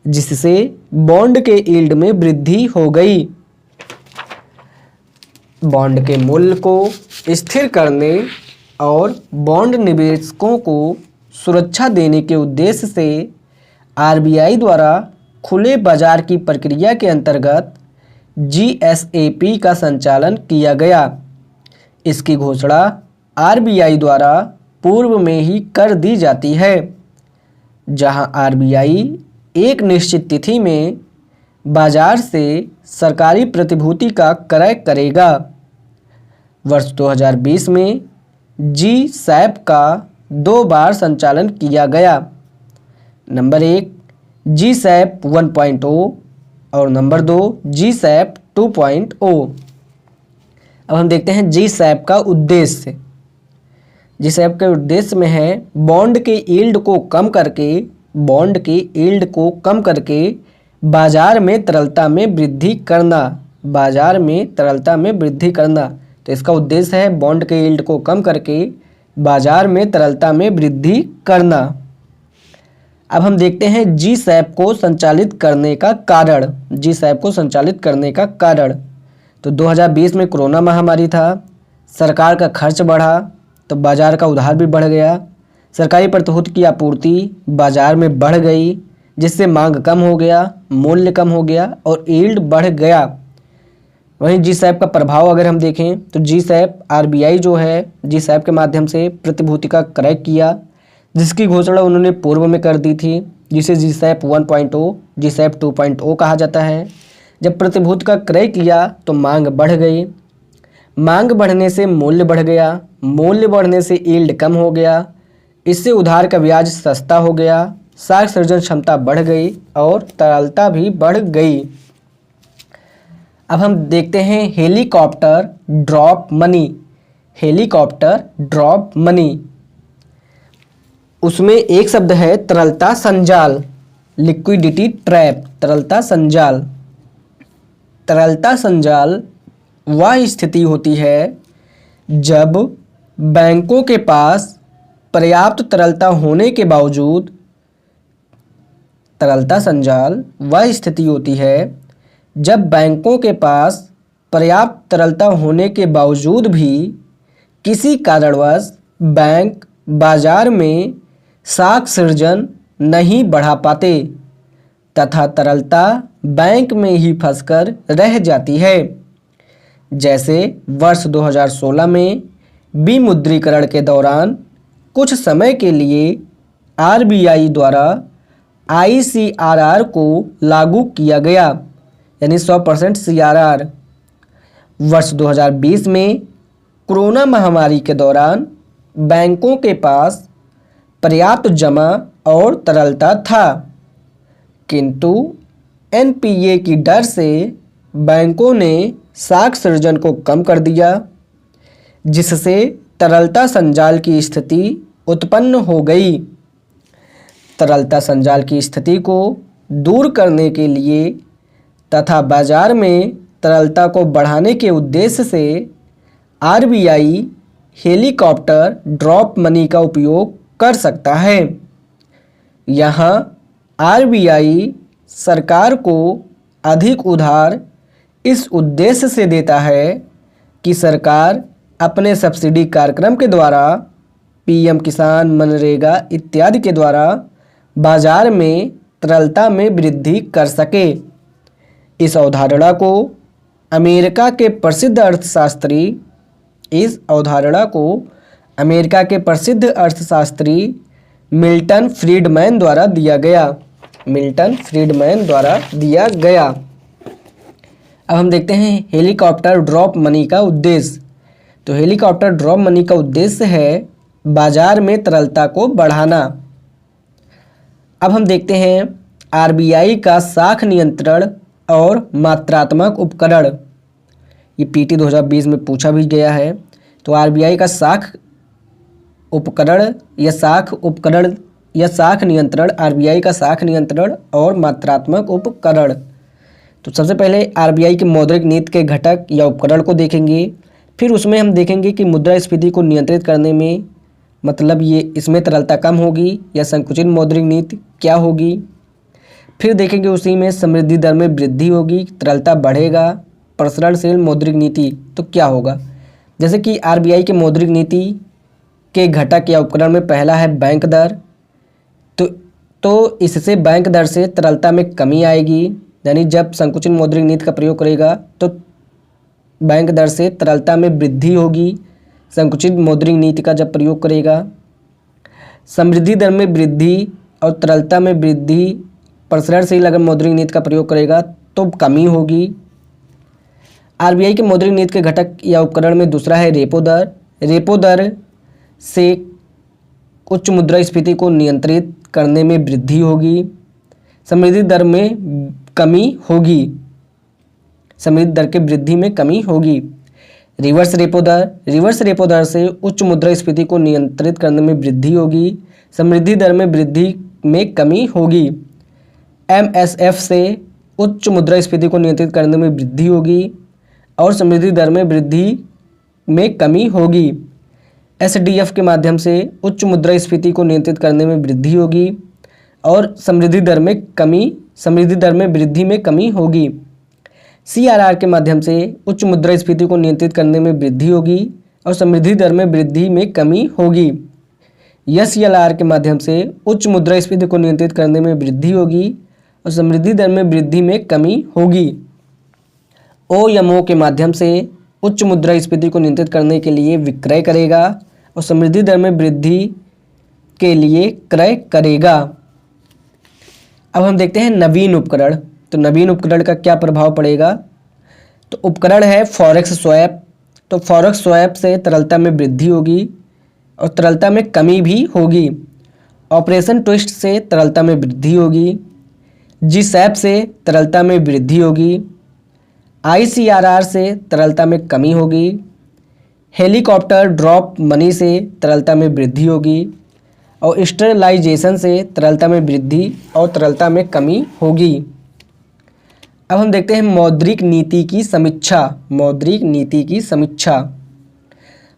जिससे बॉन्ड के यील्ड में वृद्धि हो गई। बॉन्ड के मूल्य को स्थिर करने और बॉन्ड निवेशकों को सुरक्षा देने के उद्देश्य से आरबीआई द्वारा खुले बाजार की प्रक्रिया के अंतर्गत जीएसएपी का संचालन किया गया। इसकी घोषणा आरबीआई द्वारा पूर्व में ही कर दी जाती है, जहां आरबीआई एक निश्चित तिथि में बाजार से सरकारी प्रतिभूति का क्रय करेगा। वर्ष 2020 में जी-सैप का 2 बार संचालन किया गया। नंबर 1 जी-सैप 1.0 और नंबर 2 जी-सैप 2.0। अब हम देखते हैं जी-सैप का उद्देश्य। जी-सैप के उद्देश्य में है बॉन्ड के यील्ड को कम करके बाजार में तरलता में वृद्धि करना। बाजार में तरलता में वृद्धि करना, तो इसका उद्देश्य है बॉन्ड के यील्ड को कम करके बाजार में तरलता में वृद्धि करना। अब हम देखते हैं जी-सैप को संचालित करने का कारण। जी-सैप को संचालित करने का कारण, तो 2020 में कोरोना महामारी था, सरकार का खर्च बढ़ा तो बाजार का उधार भी बढ़ गया, सरकारी प्रतिभूति की आपूर्ति बाजार में बढ़ गई, जिससे मांग कम हो गया, मूल्य कम हो गया और यील्ड बढ़ गया। वहीं जी-सैप का प्रभाव अगर हम देखें तो जी-सैप आरबीआई जो है जी-सैप के माध्यम से प्रतिभूति का क्रय किया, जिसकी घोषणा उन्होंने पूर्व में कर दी थी, जिसे जी-सैप 1.0 जी-सैप 2.0 कहा जाता है। जब प्रतिभूति का क्रय किया तो मांग बढ़ गई, मांग बढ़ने से मूल्य बढ़ गया, मूल्य बढ़ने से यील्ड कम हो गया, इससे उधार का ब्याज सस्ता हो गया, साख सृजन क्षमता बढ़ गई और तरलता भी बढ़ गई। अब हम देखते हैं helicopter drop money. Helicopter drop money, उसमें एक शब्द है तरलता संजाल, लिक्विडिटी ट्रैप। तरलता संजाल, तरलता संजाल वह स्थिति होती है जब बैंकों के पास पर्याप्त तरलता होने के बावजूद, तरलता संजाल वह स्थिति होती है जब बैंकों के पास पर्याप्त तरलता होने के बावजूद भी किसी कारणवश बैंक बाजार में साख सृजन नहीं बढ़ा पाते तथा तरलता बैंक में ही फंसकर रह जाती है। जैसे वर्ष 2016 में विमुद्रीकरण के दौरान कुछ समय के लिए आरबीआई द्वारा आईसीआरआर को लागू किया गया, यानी 100% सीआरआर। वर्ष 2020 में कोरोना महामारी के दौरान बैंकों के पास पर्याप्त जमा और तरलता था, किंतु एनपीए की डर से बैंकों ने साख सृजन को कम कर दिया, जिससे तरलता संजाल की स्थिति उत्पन्न हो गई। तरलता संजाल की स्थिति को दूर करने के लिए तथा बाजार में तरलता को बढ़ाने के उद्देश्य से आरबीआई हेलीकॉप्टर ड्रॉप मनी का उपयोग कर सकता है। यहाँ आरबीआई सरकार को अधिक उधार इस उद्देश्य से देता है कि सरकार अपने सब्सिडी कार्यक्रम के द्वारा, पीएम किसान, मनरेगा इत्यादि के द्वारा बाजार में तरलता में वृद्धि कर सके। इस अवधारणा को अमेरिका के प्रसिद्ध अर्थशास्त्री मिल्टन फ्रीडमैन द्वारा दिया गया। मिल्टन फ्रीडमैन द्वारा दिया गया। अब हम देखते हैं हेलीकॉप्टर ड्रॉप मनी का उद्देश्य। तो हेलीकॉप्टर ड्रॉप मनी का उद्देश्य है बाजार में तरलता को बढ़ाना। अब हम देखते हैं आरबीआई का साख नियंत्रण और मात्रात्मक उपकरण। ये पीटी 2020 में पूछा भी गया है। तो आरबीआई का साख उपकरण या साख नियंत्रण, आरबीआई का साख नियंत्रण और मात्रात्मक उपकरण। तो सबसे पहले आरबीआई की मौद्रिक नीति के घटक या उपकरण को देखेंगे, फिर उसमें हम देखेंगे कि मुद्रास्फीति को नियंत्रित करने में, मतलब ये इसमें तरलता कम होगी या संकुचित मौद्रिक नीति क्या होगी। फिर देखेंगे उसी में समृद्धि दर में वृद्धि होगी, तरलता बढ़ेगा, प्रसरणशील मौद्रिक नीति तो क्या होगा। जैसे कि आरबीआई के मौद्रिक नीति के घटक या उपकरण में पहला है बैंक दर। तो इससे बैंक दर से तरलता में कमी आएगी, यानी जब संकुचित मौद्रिक नीति का प्रयोग करेगा तो बैंक दर से तरलता में वृद्धि होगी, संकुचित मौद्रिक नीति का जब प्रयोग करेगा। समृद्धि दर में वृद्धि और तरलता में वृद्धि, प्रसरणशील अगर मौद्रिक नीति का प्रयोग करेगा तो कमी होगी। आरबीआई के मौद्रिक नीति के घटक या उपकरण में दूसरा है रेपो दर। रेपो दर से उच्च मुद्रास्फीति को नियंत्रित करने में वृद्धि होगी, समृद्धि दर में कमी होगी, समृद्धि दर के वृद्धि में कमी होगी। रिवर्स रेपो दर, रिवर्स रेपो दर से उच्च मुद्रास्फीति को नियंत्रित करने में वृद्धि होगी, समृद्धि दर में वृद्धि में कमी होगी। एमएसएफ से उच्च मुद्रास्फीति को नियंत्रित करने में वृद्धि होगी और समृद्धि दर में वृद्धि में कमी होगी। एसडीएफ के माध्यम से उच्च मुद्रास्फीति को नियंत्रित करने में वृद्धि होगी और समृद्धि दर में वृद्धि में कमी होगी। सीआरआर के माध्यम से उच्च मुद्रास्फीति को नियंत्रित करने में वृद्धि होगी और समृद्धि दर में वृद्धि में कमी होगी। SLR के माध्यम से उच्च मुद्रास्फीति को नियंत्रित करने में वृद्धि होगी और समृद्धि दर में वृद्धि में कमी होगी। OMO के माध्यम से उच्च मुद्रास्फीति को नियंत्रित करने के लिए विक्रय करेगा और समृद्धि दर में वृद्धि के लिए क्रय करेगा। अब हम देखते हैं नवीन उपकरण। तो नवीन उपकरण का क्या प्रभाव पड़ेगा? तो उपकरण है फॉरेक्स स्वैप। तो फॉरेक्स स्वैप से तरलता में वृद्धि होगी और तरलता में कमी भी होगी। ऑपरेशन ट्विस्ट से तरलता में वृद्धि होगी। GSAP से तरलता में वृद्धि होगी। ICRR से तरलता में कमी होगी। हेलीकॉप्टर ड्रॉप मनी से तरलता में वृद्धि होगी और स्टेरलाइजेशन से तरलता में वृद्धि और तरलता में कमी होगी। अब हम देखते हैं मौद्रिक नीति की समीक्षा। मौद्रिक नीति की समीक्षा।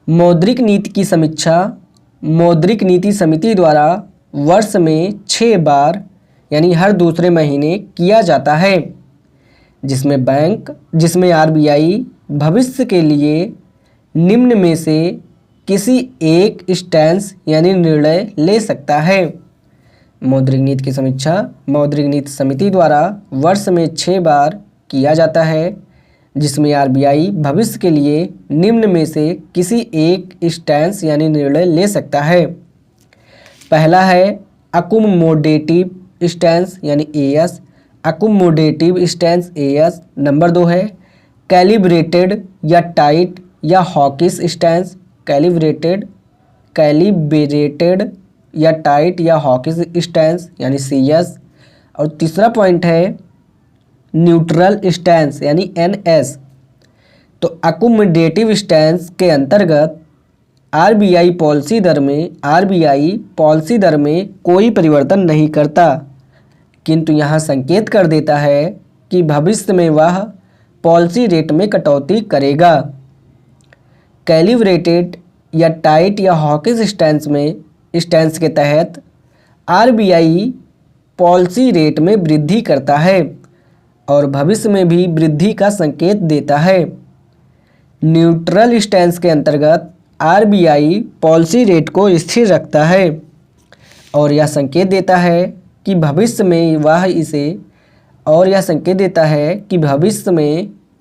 मौद्रिक नीति की समीक्षा मौद्रिक नीति समिति द्वारा वर्ष में 6 बार यानी हर दूसरे महीने किया जाता है, जिसमें RBI भविष्य के लिए निम्न में से किसी एक स्टैंस यानी निर्णय ले सकता है। मौद्रिक नीति की समीक्षा मौद्रिक नीति समिति द्वारा वर्ष में 6 बार किया जाता है, जिसमें RBI भविष्य के लिए निम्न में से किसी एक स्टैंस यानी निर्णय ले सकता है। पहला है अकोमोडेटिव स्टैंस यानी AS, accommodative stance AS। Number 2 है कैलिब्रेटेड या टाइट या हॉकिश स्टैंस, कैलिब्रेटेड या टाइट या हॉकिश स्टैंस यानी CS। और तीसरा पॉइंट है न्यूट्रल स्टैंस यानी NS। तो अकोमोडेटिव स्टैंस के अंतर्गत RBI पॉलिसी दर में कोई परिवर्तन नहीं करता, किंतु यहाँ संकेत कर देता है कि भविष्य में वह पॉलिसी रेट में कटौती करेगा। कैलिब्रेटेड या टाइट या हॉकिश स्टैंस के तहत RBI पॉलिसी रेट में वृद्धि करता है और भविष्य में भी वृद्धि का संकेत देता है। न्यूट्रल स्टैंस के अंतर्गत RBI पॉलिसी रेट को स्थिर रखता है और यह संकेत देता है कि भविष्य में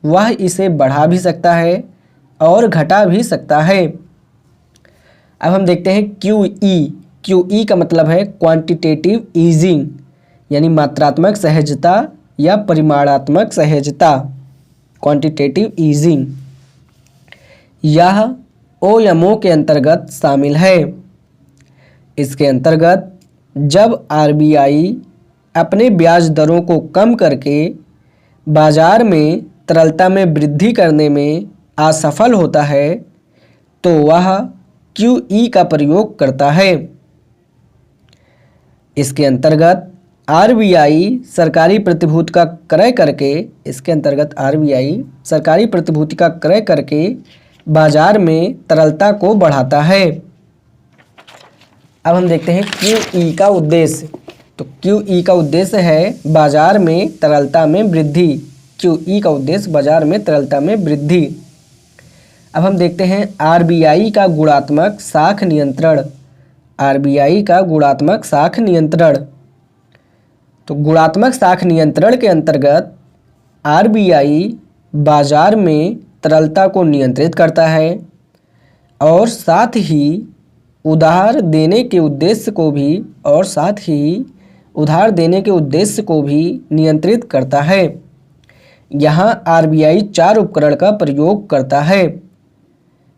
वह इसे बढ़ा भी सकता है और घटा भी सकता है। अब हम देखते हैं QE का मतलब है क्वांटिटेटिव ईजिंग यानी मात्रात्मक सहजता या परिमाणात्मक सहजता, क्वांटिटेटिव ईजिंग। यह OMO के अंतर्गत शामिल है। इसके अंतर्गत जब RBI अपने ब्याज दरों को कम करके बाजार में तरलता में वृद्धि करने में असफल होता है तो वह QE का प्रयोग करता है। इसके अंतर्गत RBI सरकारी प्रतिभूति का क्रय करके बाजार में तरलता को बढ़ाता है। अब हम देखते हैं QE का उद्देश्य। तो QE का उद्देश्य है बाजार में तरलता में वृद्धि। QE का उद्देश्य बाजार में तरलता में वृद्धि। अब हम देखते हैं RBI का गुणात्मक साख नियंत्रण। RBI का गुणात्मक साख नियंत्रण। तो गुणात्मक साख नियंत्रण के अंतर्गत RBI बाजार में तरलता को नियंत्रित करता है और साथ ही उधार देने के उद्देश्य को भी नियंत्रित करता है। यहाँ RBI 4 उपकरण का प्रयोग करता है।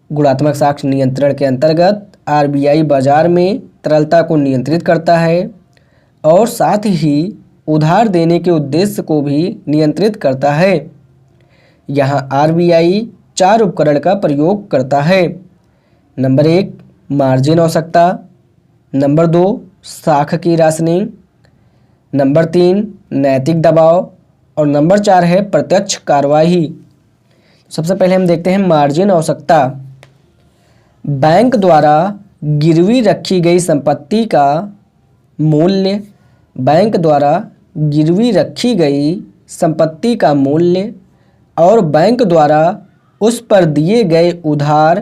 गुणात्मक साख नियंत्रण के अंतर्गत RBI बाजार में तरलता को नियंत्रित करता है और साथ ही उधार देने के उद्देश्य को भी नियंत्रित करता है। यहाँ RBI 4 उपकरण का प्रयोग करता है। नंबर 1 मार्जिन आवश्यकता, नंबर 2 साख की राशनिंग, नंबर 3 नैतिक दबाव और नंबर 4 है प्रत्यक्ष कार्यवाही। सबसे पहले हम देखते हैं मार्जिन आवश्यकता। बैंक द्वारा गिरवी रखी गई संपत्ति का मूल्य और बैंक द्वारा उस पर दिए गए उधार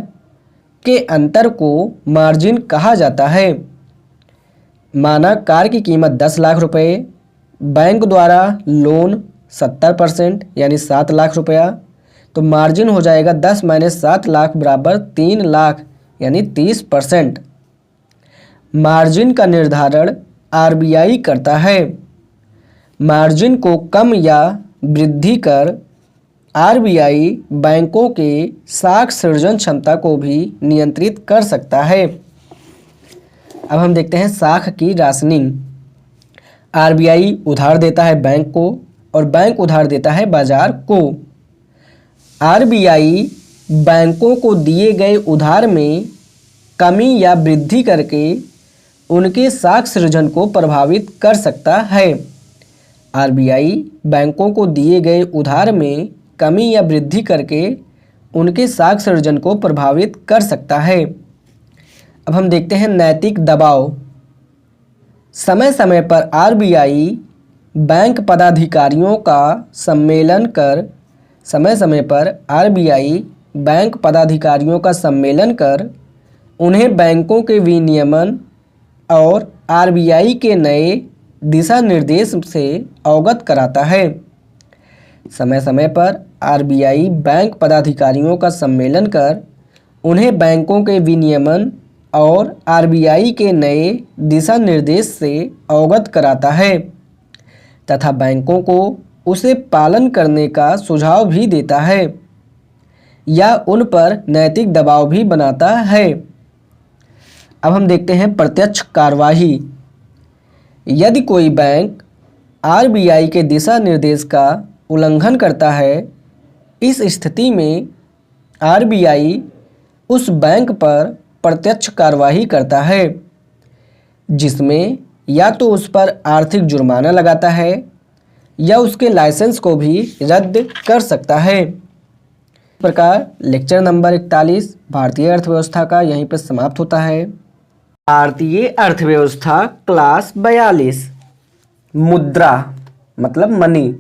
के अंतर को मार्जिन कहा जाता है। माना कार की कीमत 10 लाख रुपए, बैंक द्वारा लोन 70% यानी 7 लाख रुपया, तो मार्जिन हो जाएगा 10 माइनस 7 लाख बराबर 3 लाख यानी 30%। मार्जिन का निर्धारण आरबीआई करता है। मार्जिन को कम या वृद्धि कर आरबीआई बैंकों के साख सृजन क्षमता को भी नियंत्रित कर सकता है। अब हम देखते हैं साख की राशनिंग। आरबीआई उधार देता है बैंक को और बैंक उधार देता है बाजार को। आरबीआई बैंकों को दिए गए उधार में कमी या वृद्धि करके उनके साख सृजन को प्रभावित कर सकता है। आरबीआई बैंकों को दिए गए उधार में कमी या वृद्धि करके उनके साख सृजन को प्रभावित कर सकता है। अब हम देखते हैं नैतिक दबाव। समय समय पर आरबीआई बैंक पदाधिकारियों का सम्मेलन कर उन्हें बैंकों के विनियमन और आरबीआई के नए दिशा निर्देश से अवगत कराता है। समय समय पर आरबीआई बैंक पदाधिकारियों का सम्मेलन कर उन्हें बैंकों के विनियमन और आरबीआई के नए दिशा निर्देश से अवगत कराता है तथा बैंकों को उसे पालन करने का सुझाव भी देता है या उन पर नैतिक दबाव भी बनाता है। अब हम देखते हैं प्रत्यक्ष कार्यवाही। यदि कोई बैंक आरबीआई के दिशा निर्देश का उल्लंघन करता है, इस स्थिति में आरबीआई उस बैंक पर प्रत्यक्ष कार्यवाही करता है, जिसमें या तो उस पर आर्थिक जुर्माना लगाता है या उसके लाइसेंस को भी रद्द कर सकता है। इस प्रकार लेक्चर नंबर 41 भारतीय अर्थव्यवस्था का यहीं पर समाप्त होता है। भारतीय अर्थव्यवस्था क्लास 42। मुद्रा मतलब मनी।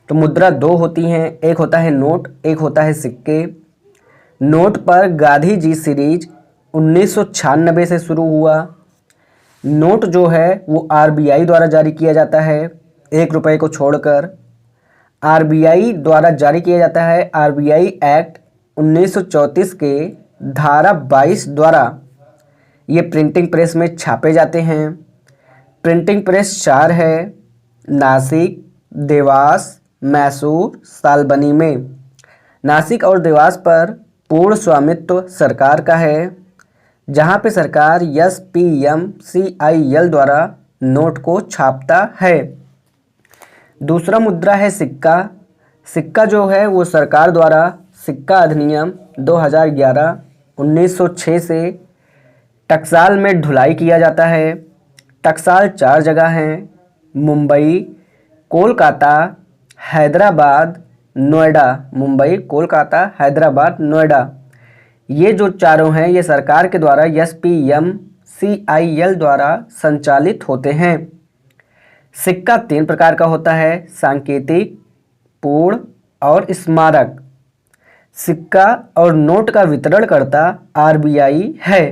तो मुद्रा दो होती हैं, एक होता है नोट, एक होता है सिक्के। नोट पर गांधी जी सीरीज 1996 से शुरू हुआ। नोट जो है वो आरबीआई द्वारा जारी किया जाता है, 1 रुपये को छोड़कर। आरबीआई द्वारा जारी किया जाता है आरबीआई एक्ट 1934 के धारा 22 द्वारा। ये प्रिंटिंग प्रेस में छापे जाते हैं। प्रिंटिंग प्रेस 4 है, नासिक, देवास, मैसूर, सालबनी में। नासिक और देवास पर पूर्ण स्वामित्व सरकार का है, जहाँ पे सरकार SPMCIL द्वारा नोट को छापता है। दूसरा मुद्रा है सिक्का। सिक्का जो है वो सरकार द्वारा सिक्का अधिनियम 2011 1906 से टकसाल में ढुलाई किया जाता है। टकसाल 4 जगह हैं, मुंबई, कोलकाता, हैदराबाद, नोएडा। मुंबई, कोलकाता, हैदराबाद, नोएडा। ये जो चारों हैं ये सरकार के द्वारा SPMCIL द्वारा संचालित होते हैं। सिक्का 3 प्रकार का होता है, सांकेतिक, पूर्ण और स्मारक। सिक्का और नोट का वितरणकर्ता आरबीआई है।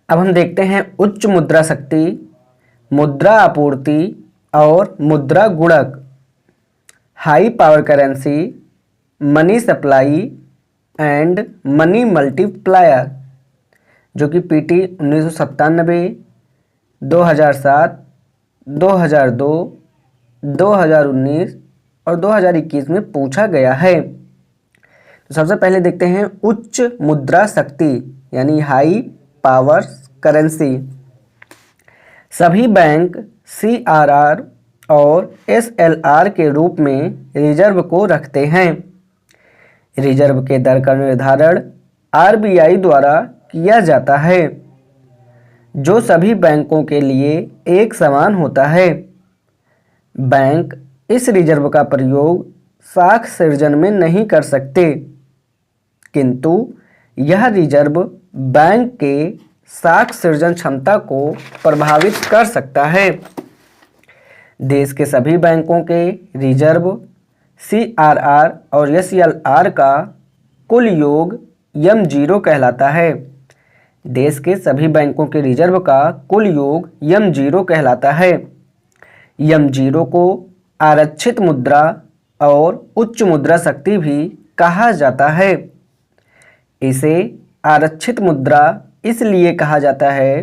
अब हम देखते हैं उच्च मुद्रा शक्ति, मुद्रा आपूर्ति और मुद्रा गुणक। High power currency, money supply and money multiplier, जो कि पीटी 1997, 2007, 2002, 2019 और 2021 में पूछा गया है। तो सबसे पहले देखते हैं उच्च मुद्रा शक्ति यानी हाई पावर करेंसी। सभी बैंक CRR और SLR के रूप में रिजर्व को रखते हैं। रिजर्व के दर का निर्धारण आरबीआई द्वारा किया जाता है, जो सभी बैंकों के लिए एक समान होता है। बैंक इस रिजर्व का प्रयोग साख सृजन में नहीं कर सकते, किंतु यह रिजर्व बैंक के साख सृजन क्षमता को प्रभावित कर सकता है। देश के सभी बैंकों के रिजर्व, CRR और SLR का कुल योग M0 कहलाता है, देश के सभी बैंकों के रिजर्व का कुल योग M0 कहलाता है। M0 को आरक्षित मुद्रा और उच्च मुद्रा शक्ति भी कहा जाता है। इसे आरक्षित मुद्रा इसलिए कहा जाता है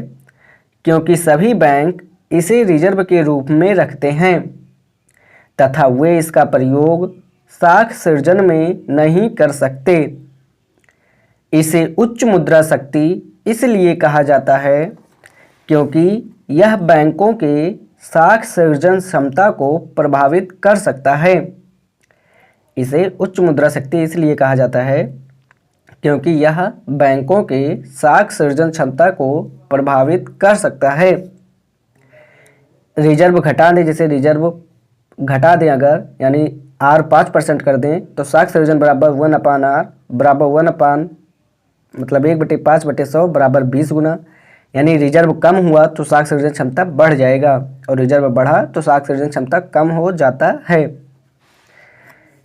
क्योंकि सभी बैंक इसे रिजर्व के रूप में रखते हैं तथा वे इसका प्रयोग साख सृजन में नहीं कर सकते। इसे उच्च मुद्रा शक्ति इसलिए कहा जाता है क्योंकि यह बैंकों के साख सृजन क्षमता को प्रभावित कर सकता है। इसे उच्च मुद्रा शक्ति इसलिए कहा जाता है क्योंकि यह बैंकों के साख सृजन क्षमता को प्रभावित कर सकता है। रिजर्व घटा दें, जैसे रिजर्व घटा दें अगर, यानी R 5% कर दें तो साख सृजन बराबर 1/R बराबर 1 मतलब 1/5/100 बराबर 20 गुना। यानी रिजर्व कम हुआ तो साख सृजन क्षमता बढ़ जाएगा और रिजर्व बढ़ा तो साख सृजन क्षमता कम हो जाता है।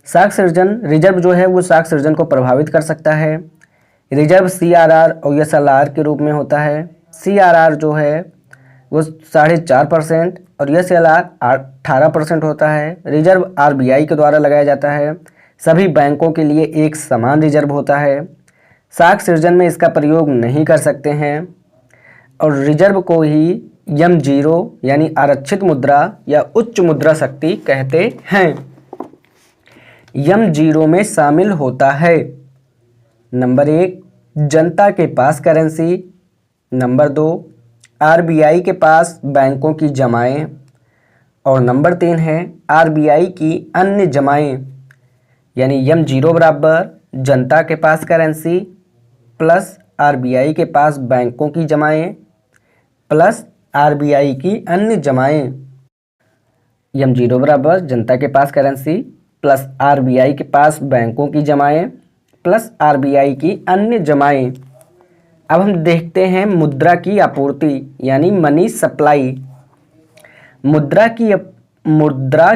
साख सृजन रिजर्व जो है वो साख सृजन को प्रभावित कर सकता है। रिजर्व CRR और SLR के रूप में होता है। CRR जो है वो 4.5% और SLR 18% होता है। रिजर्व RBI के द्वारा लगाया जाता है। सभी बैंकों के लिए एक समान रिजर्व होता है। साख सृजन में इसका प्रयोग नहीं कर सकते हैं और रिजर्व को ही M0 यानी आरक्षित मुद्रा या उच्च मुद्रा शक्ति कहते हैं। M0 में शामिल होता है नंबर 1 जनता के पास करेंसी, नंबर 2 RBI के पास बैंकों की जमाएं और नंबर 3 है RBI की अन्य जमाएं। यानी M0 बराबर जनता के पास करेंसी प्लस RBI के पास बैंकों की जमाएं प्लस RBI की अन्य जमाएं। M0 बराबर जनता के पास करेंसी प्लस RBI के पास बैंकों की जमाएं प्लस RBI की अन्य जमाएं। अब हम देखते हैं मुद्रा की आपूर्ति यानी मनी सप्लाई। मुद्रा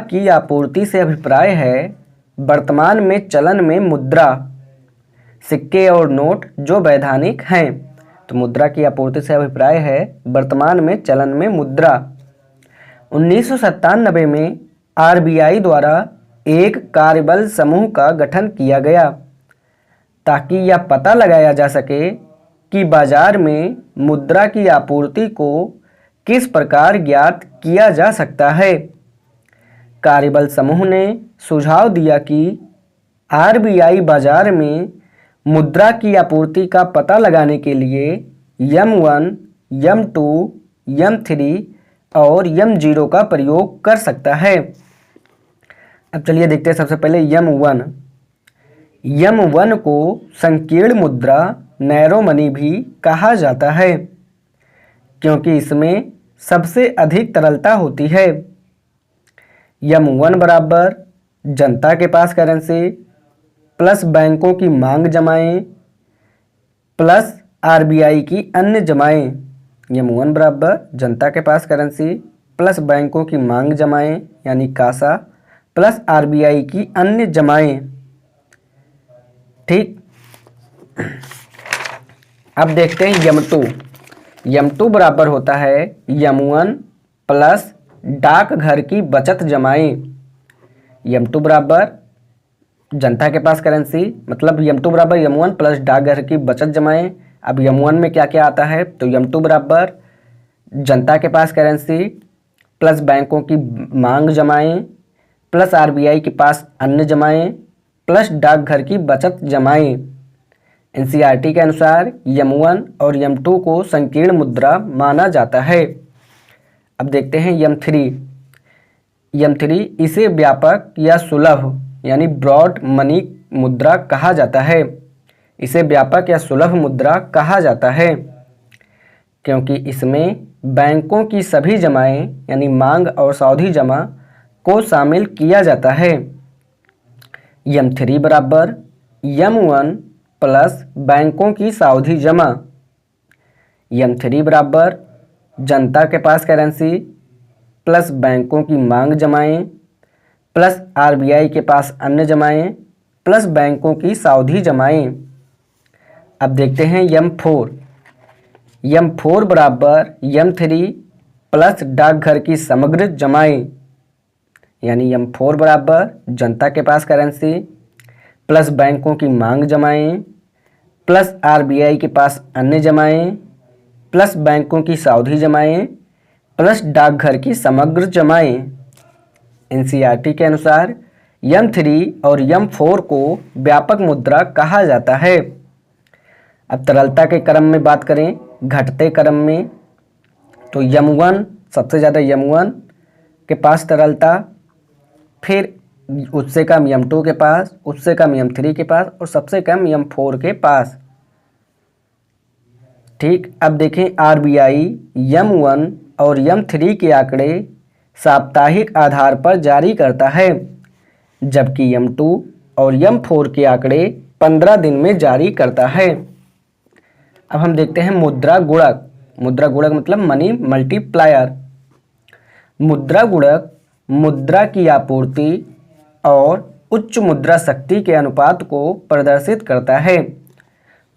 की आपूर्ति से अभिप्राय है वर्तमान में चलन में मुद्रा, सिक्के और नोट जो वैधानिक हैं। तो मुद्रा की आपूर्ति से अभिप्राय है वर्तमान में चलन में मुद्रा। 1997 में RBI द्वारा एक कार्यबल समूह का गठन किया गया ताकि यह पता लगाया जा सके कि बाजार में मुद्रा की आपूर्ति को किस प्रकार ज्ञात किया जा सकता है। कार्यबल समूह ने सुझाव दिया कि RBI बाजार में मुद्रा की आपूर्ति का पता लगाने के लिए M1, M2, M3 और M0 का प्रयोग कर सकता है। अब चलिए देखते हैं सबसे पहले M1। M1 को संकीर्ण मुद्रा नैरो मनी भी कहा जाता है क्योंकि इसमें सबसे अधिक तरलता होती है। M1 बराबर जनता के पास करेंसी प्लस बैंकों की मांग जमाएं प्लस RBI की अन्य जमाएं। M1 बराबर जनता के पास करेंसी प्लस बैंकों की मांग जमाएं यानी कासा प्लस RBI की अन्य जमाएं। ठीक, अब देखते हैं M2। M2 बराबर होता है M1 प्लस डाकघर की बचत जमाएं। M2 बराबर जनता के पास करेंसी मतलब M2 बराबर M1 प्लस डाकघर की बचत जमाएं। अब M1 में क्या क्या आता है तो M2 बराबर जनता के पास करेंसी प्लस बैंकों की मांग जमाएं प्लस RBI के पास अन्य जमाएं प्लस डाकघर की बचत जमाएं। NCERT के अनुसार M1 और M2 को संकीर्ण मुद्रा माना जाता है। अब देखते हैं M3। M3 इसे व्यापक या सुलभ यानी ब्रॉड मनी मुद्रा कहा जाता है। इसे व्यापक या सुलभ मुद्रा कहा जाता है क्योंकि इसमें बैंकों की सभी जमाएं यानी मांग और सावधि जमा को शामिल किया जाता है। M3 बराबर M1 प्लस बैंकों की सावधि जमा। M3 बराबर जनता के पास करेंसी प्लस बैंकों की मांग जमाएं प्लस RBI के पास अन्य जमाएं प्लस बैंकों की सावधि जमाएं। अब देखते हैं M4। M4 बराबर M3 प्लस डाकघर की समग्र जमाएं, यानी M4 बराबर जनता के पास करेंसी प्लस बैंकों की मांग जमाएं प्लस RBI के पास अन्य जमाएं प्लस बैंकों की सावधि जमाएं प्लस डाकघर की समग्र जमाएं। NCERT के अनुसार M3 और M4 को व्यापक मुद्रा कहा जाता है। अब तरलता के क्रम में बात करें, घटते क्रम में, तो M1 सबसे ज़्यादा M1 के पास तरलता, फिर उससे कम M2 के पास, उससे कम M3 के पास और सबसे कम M4 के पास। ठीक, अब देखें RBI M1 और M3 के आंकड़े साप्ताहिक आधार पर जारी करता है, जबकि M2 और M4 के आंकड़े 15 दिन में जारी करता है। अब हम देखते हैं मुद्रा गुणक। मुद्रा गुणक मतलब मनी मल्टीप्लायर। मुद्रा गुणक मुद्रा की आपूर्ति और उच्च मुद्रा शक्ति के अनुपात को प्रदर्शित करता है।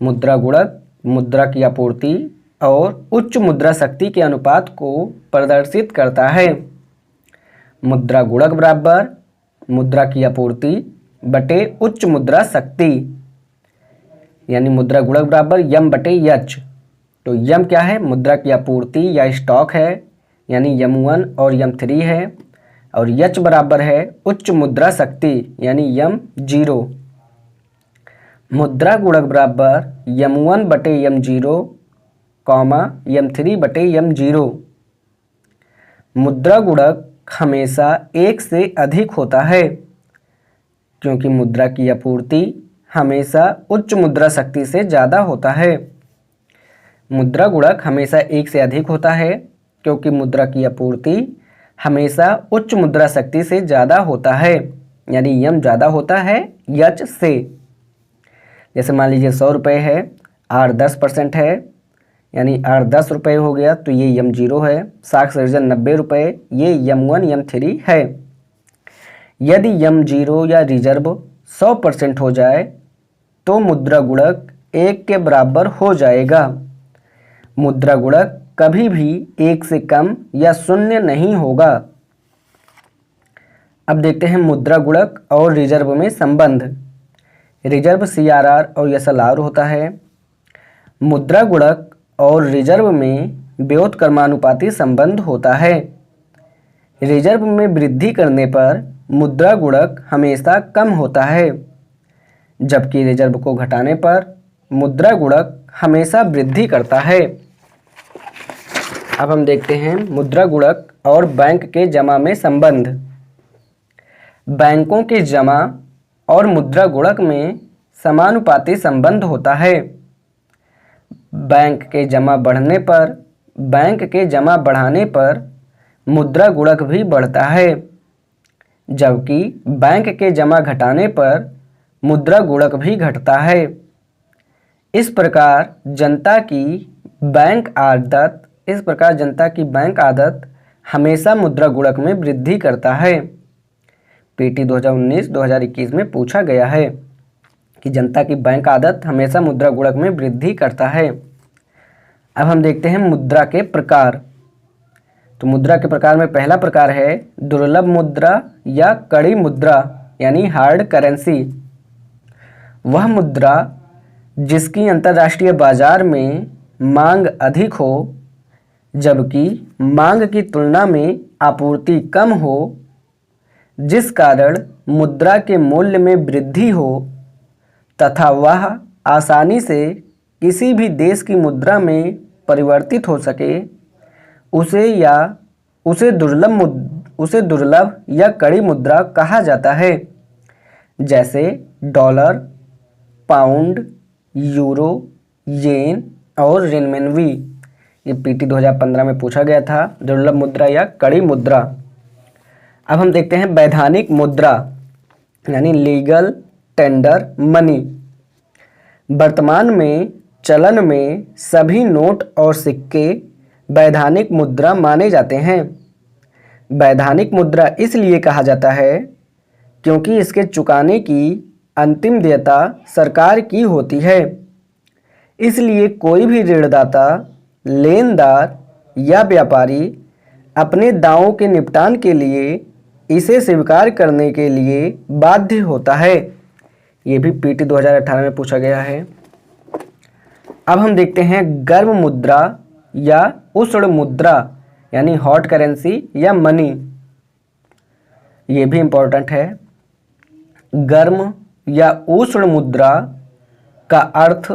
मुद्रा गुणक मुद्रा की आपूर्ति और उच्च मुद्रा शक्ति के अनुपात को प्रदर्शित करता है। मुद्रा गुणक बराबर मुद्रा की आपूर्ति बटे उच्च मुद्रा शक्ति, यानी मुद्रा गुणक बराबर M बटे H। तो M क्या है? मुद्रा की आपूर्ति या स्टॉक है, यानी M1 और M3 है, और H बराबर है उच्च मुद्रा शक्ति, यानी M0। मुद्रा गुणक बराबर M1 बटे M0, M3 बटे M0। मुद्रा गुणक हमेशा 1 से अधिक होता है, क्योंकि मुद्रा की आपूर्ति हमेशा उच्च मुद्रा शक्ति से ज़्यादा होता है। मुद्रा गुणक हमेशा 1 से अधिक होता है, क्योंकि मुद्रा की आपूर्ति हमेशा उच्च मुद्रा शक्ति से ज़्यादा होता है, यानी M ज़्यादा होता है H से। जैसे मान लीजिए 100 रुपये है, R 10% है, यानी R 10 रुपये हो गया, तो ये M0 है। साख सृजन 90 रुपये, ये M1 M3 है। यदि M0 या रिजर्व 100% हो जाए तो मुद्रा गुणक 1 के बराबर हो जाएगा। मुद्रा गुणक कभी भी 1 से कम या शून्य नहीं होगा। अब देखते हैं मुद्रा गुणक और रिजर्व में संबंध। रिजर्व CRR और SLR होता है। मुद्रा गुणक और रिजर्व में व्युत्क्रमानुपाती संबंध होता है। रिजर्व में वृद्धि करने पर मुद्रा गुणक हमेशा कम होता है, जबकि रिजर्व को घटाने पर मुद्रा गुणक हमेशा वृद्धि करता है। अब हम देखते हैं मुद्रा गुणक और बैंक के जमा में संबंध। बैंकों के जमा और मुद्रा गुणक में समानुपाती संबंध होता है। बैंक के जमा बढ़ने पर, बैंक के जमा बढ़ाने पर मुद्रा गुणक भी बढ़ता है, जबकि बैंक के जमा घटाने पर मुद्रा गुणक भी घटता है। इस प्रकार जनता की बैंक आदत हमेशा मुद्रा गुणक में वृद्धि करता है। PT 2019-2021 में पूछा गया है कि जनता की बैंक आदत हमेशा मुद्रा गुणक में वृद्धि करता है। अब हम देखते हैं मुद्रा के प्रकार। तो मुद्रा के प्रकार में पहला प्रकार है दुर्लभ मुद्रा या कड़ी मुद्रा, यानी हार्ड करेंसी। वह मुद्रा जिसकी अंतर्राष्ट्रीय बाजार में मांग अधिक हो, जबकि मांग की तुलना में आपूर्ति कम हो, जिस कारण मुद्रा के मूल्य में वृद्धि हो तथा वह आसानी से किसी भी देश की मुद्रा में परिवर्तित हो सके, उसे दुर्लभ या कड़ी मुद्रा कहा जाता है। जैसे डॉलर, पाउंड, यूरो, येन और रिनमिनवी। ये PT 2015 में पूछा गया था, दुर्लभ मुद्रा या कड़ी मुद्रा। अब हम देखते हैं वैधानिक मुद्रा, यानी लीगल टेंडर मनी। वर्तमान में चलन में सभी नोट और सिक्के वैधानिक मुद्रा माने जाते हैं। वैधानिक मुद्रा इसलिए कहा जाता है क्योंकि इसके चुकाने की अंतिम देयता सरकार की होती है। इसलिए कोई भी ऋणदाता लेनदार या व्यापारी अपने दावों के निपटान के लिए इसे स्वीकार करने के लिए बाध्य होता है। ये भी पीटी 2018 में पूछा गया है। अब हम देखते हैं गर्म मुद्रा या उष्ण मुद्रा यानी हॉट करेंसी या मनी। ये भी इम्पोर्टेंट है। गर्म या उष्ण मुद्रा का अर्थ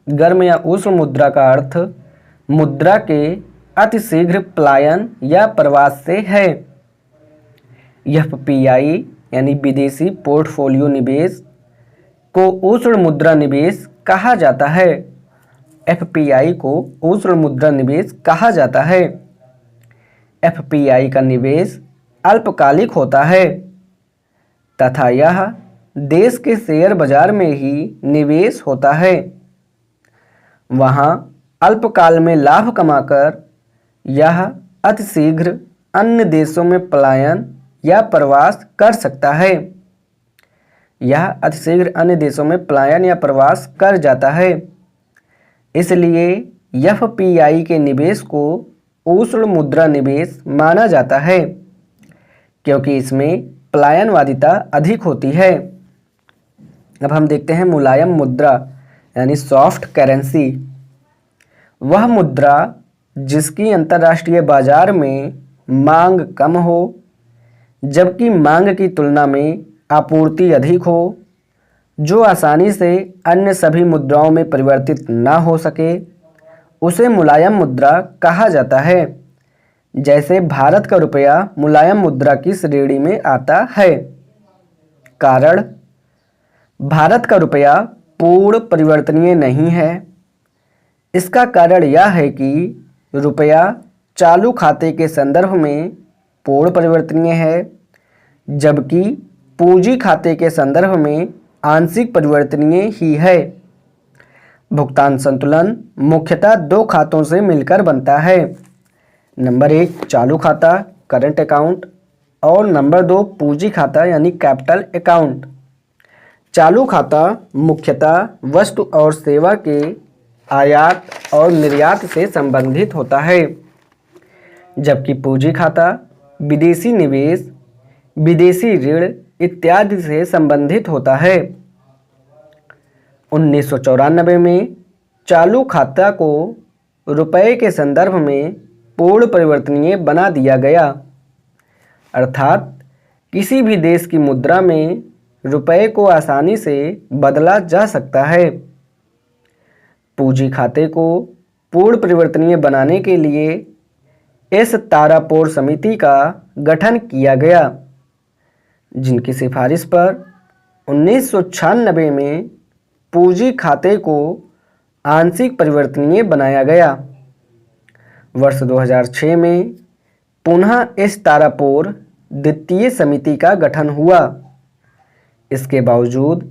गर्म या उष्ण मुद्रा का अर्थ मुद्रा के अतिशीघ्र पलायन या प्रवास से है। एफपीआई यानी विदेशी पोर्टफोलियो निवेश को उष्ण मुद्रा निवेश कहा जाता है। एफपीआई को उष्ण मुद्रा निवेश कहा जाता है। एफपीआई का निवेश अल्पकालिक होता है तथा यह देश के शेयर बाजार में ही निवेश होता है। वहाँ अल्पकाल में लाभ कमाकर यह अतिशीघ्र अन्य देशों में पलायन या प्रवास कर सकता है। यह अतिशीघ्र अन्य देशों में पलायन या प्रवास कर जाता है। इसलिए एफपीआई के निवेश को उष्ण मुद्रा निवेश माना जाता है क्योंकि इसमें पलायनवादिता अधिक होती है। अब हम देखते हैं मुलायम मुद्रा यानी सॉफ्ट करेंसी। वह मुद्रा जिसकी अंतर्राष्ट्रीय बाजार में मांग कम हो जबकि मांग की तुलना में आपूर्ति अधिक हो, जो आसानी से अन्य सभी मुद्राओं में परिवर्तित ना हो सके, उसे मुलायम मुद्रा कहा जाता है। जैसे भारत का रुपया मुलायम मुद्रा की श्रेणी में आता है। कारण भारत का रुपया पूर्ण परिवर्तनीय नहीं है। इसका कारण यह है कि रुपया चालू खाते के संदर्भ में पूर्ण परिवर्तनीय है जबकि पूंजी खाते के संदर्भ में आंशिक परिवर्तनीय ही है। भुगतान संतुलन मुख्यतः दो खातों से मिलकर बनता है। नंबर 1 चालू खाता करंट अकाउंट और नंबर 2 पूंजी खाता यानी कैपिटल अकाउंट। चालू खाता मुख्यतः वस्तु और सेवा के आयात और निर्यात से संबंधित होता है जबकि पूंजी खाता विदेशी निवेश, विदेशी ऋण इत्यादि से संबंधित होता है। 1994 में चालू खाता को रुपए के संदर्भ में पूर्ण परिवर्तनीय बना दिया गया, अर्थात किसी भी देश की मुद्रा में रुपए को आसानी से बदला जा सकता है। पूंजी खाते को पूर्ण परिवर्तनीय बनाने के लिए इस तारापोर समिति का गठन किया गया जिनकी सिफारिश पर 1996 में पूंजी खाते को आंशिक परिवर्तनीय बनाया गया। वर्ष 2006 में पुनः इस तारापोर द्वितीय समिति का गठन हुआ। इसके बावजूद